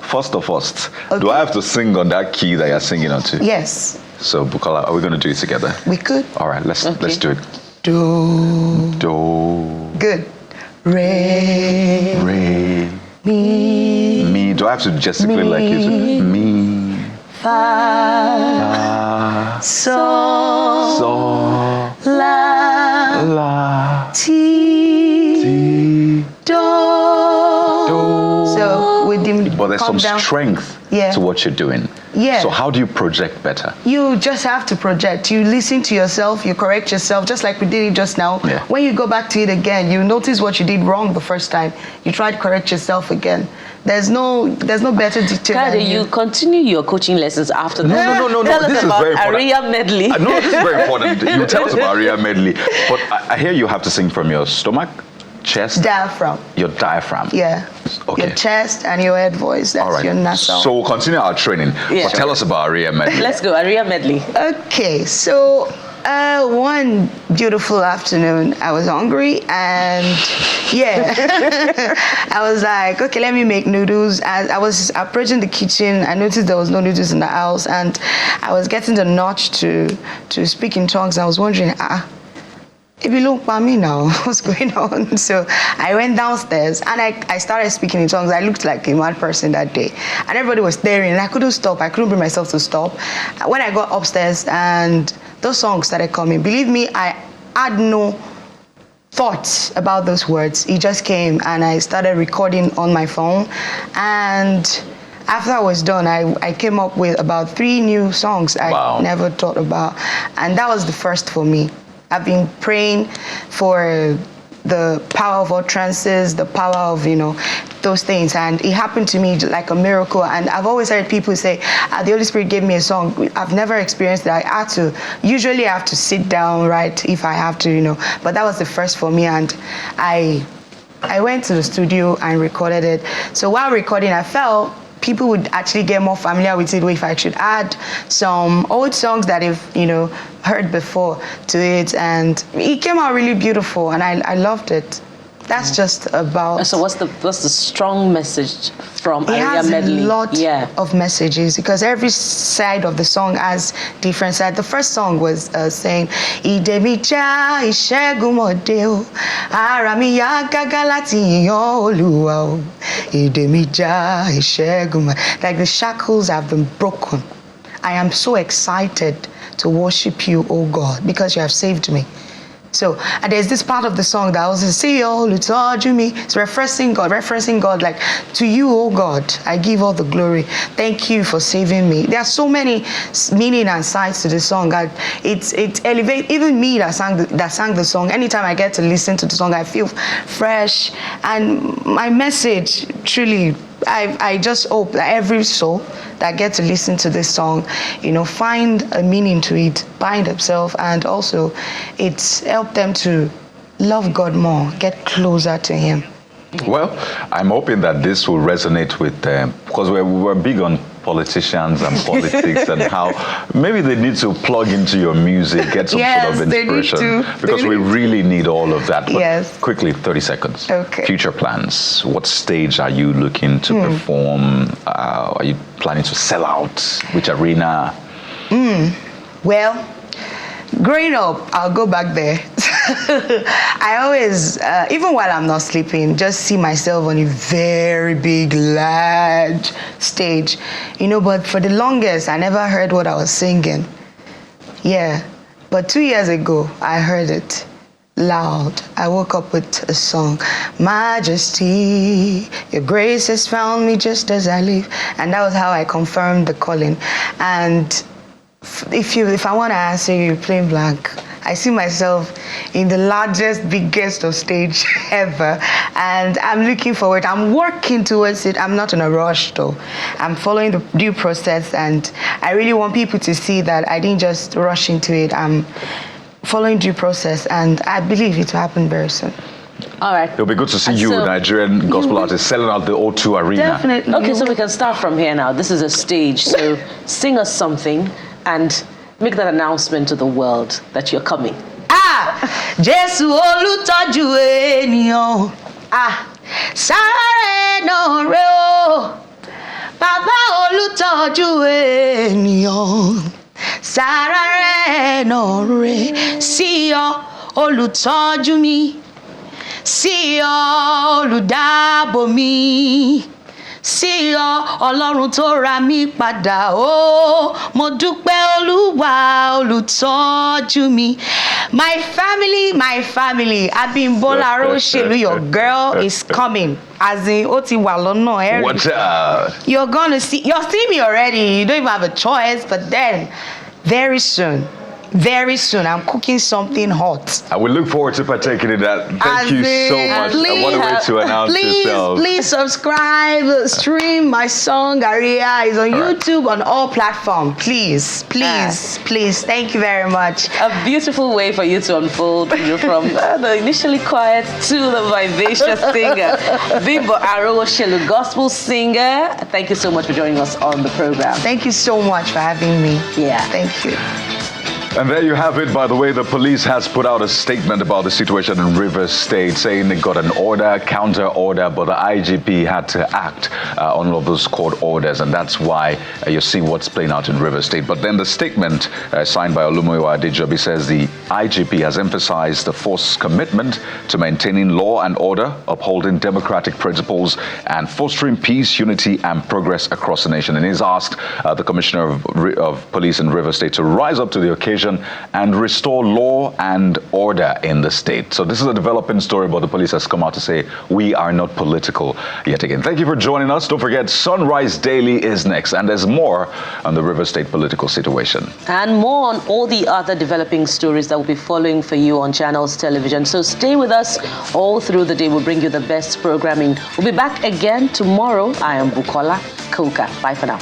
First. Okay. Do I have to sing on that key that you're singing onto? Yes. So, Bukola, are we going to do it together? We could. All right, let's do it. Do. Good. Re. Mi. Do I have to gesticulate like you? Mi. Fa. So. La. Ti. Do. So with the but there's some strength to what you're doing. Yeah. So how do you project better? You just have to project. You listen to yourself, you correct yourself, just like we did it just now. Yeah. When you go back to it again, you notice what you did wrong the first time. You try to correct yourself again. There's no better detail. Kade, you continue your coaching lessons after that. No. Tell This us is about very important. Aria medley. No, this is very important. You tell us about Aria medley. But I hear you have to sing from your stomach, chest, diaphragm. Your diaphragm. Yeah. Okay. Your chest and your head voice. That's all right. Your nasal. So we'll continue our training. Yeah. But tell us about Aria medley. Let's go, Aria medley. Okay, so one beautiful afternoon, I was hungry and I was like, okay, let me make noodles. As I was approaching the kitchen, I noticed there was no noodles in the house, and I was getting the notch to speak in tongues. I was wondering, if you look at me now, what's going on? So I went downstairs and I started speaking in tongues. I looked like a mad person that day. And everybody was staring and I couldn't stop. I couldn't bring myself to stop. When I got upstairs and those songs started coming, believe me, I had no thoughts about those words. It just came and I started recording on my phone. And after I was done, I came up with about 3 new songs I never thought about. And that was the first for me. I've been praying for the power of utterances, the power of, those things. And it happened to me like a miracle. And I've always heard people say, the Holy Spirit gave me a song. I've never experienced that. Usually I have to sit down, right, if I have to, But that was the first for me. And I went to the studio and recorded it. So while recording, I felt people would actually get more familiar with it if I should add some old songs that they've, heard before to it. And it came out really beautiful and I loved it. That's just about... So what's the strong message from Aria medley? It has a lot of messages because every side of the song has different sides. The first song was saying, Idemija Ishegumode o, ara mi ya gaga lati yan Oluwa o. Idemija Ishegumode. Like the shackles have been broken. I am so excited to worship you, O God, because you have saved me. So there's this part of the song that also says, see all who taught you me. It's referencing God, like, to you, oh God, I give all the glory. Thank you for saving me. There are so many meaning and sides to the song that it elevates even me that sang the song. Anytime I get to listen to the song, I feel fresh. And my message, truly, I just hope that every soul that gets to listen to this song, find a meaning to it, find themselves, and also it's helped them to love God more, get closer to Him. Well, I'm hoping that this will resonate with them because we're big on politicians and politics and how maybe they need to plug into your music, get some sort of inspiration because we really need all of that. But quickly, 30 seconds. Okay. Future plans. What stage are you looking to perform? Are you planning to sell out? Which arena? Well, growing up, I'll go back there. I always, even while I'm not sleeping, just see myself on a very big, large stage. But for the longest, I never heard what I was singing. Yeah. But 2 years ago, I heard it. loud. I woke up with a song. Majesty, your grace has found me just as I live. And that was how I confirmed the calling. And if I want to answer you plain blank, I see myself in the largest, biggest of stage ever. And I'm looking forward. I'm working towards it. I'm not in a rush though. I'm following the due process, and I really want people to see that I didn't just rush into it. I'm following due process, and I believe it will happen very soon. All right. It'll be good to see you, Nigerian gospel artist, selling out the O2 Arena. Definitely. Okay, so we can start from here now. This is a stage, so sing us something and make that announcement to the world that you're coming. Jésù olùtọ́jú ènìyàn. Sáré náà rè o. Bàbá olùtọ́jú ènìyàn. Sáré náà rè. Sí ọ olùtọ́jú mi. Sí ọ olùdáàbò mi. Sí ọ Ọlọ́run tó ra mí padà o. Mo dúpẹ́ Olúwa olùtọ́jú mi. My family, Abimbola Roshelu, your girl is coming. As in, Oti Walono. What's up? You're gonna see me already. You don't even have a choice, but then very soon, I'm cooking something hot. I will look forward to partaking in that. Thank you so much. What a way to announce yourself. Please subscribe, stream my song, Aria. It's on YouTube, on all platforms. Please. Thank you very much. A beautiful way for you to unfold from the initially quiet to the vivacious singer. Bimbo Aroshelu, gospel singer. Thank you so much for joining us on the program. Thank you so much for having me. Yeah. Thank you. And there you have it. By the way, the police has put out a statement about the situation in Rivers State, saying they got an counter order, but the IGP had to act on all of those court orders, and that's why you see what's playing out in Rivers State. But then the statement signed by Olumoyiwa Adejobi says the IGP has emphasized the force's commitment to maintaining law and order, upholding democratic principles, and fostering peace, unity, and progress across the nation. And he's asked the Commissioner of Police in Rivers State to rise up to the occasion and restore law and order in the state. So this is a developing story, but the police has come out to say we are not political yet again. Thank you for joining us. Don't forget, Sunrise Daily is next, and there's more on the River State political situation. And more on all the other developing stories that will be following for you on Channels Television. So stay with us all through the day. We'll bring you the best programming. We'll be back again tomorrow. I am Bukola Koka. Bye for now.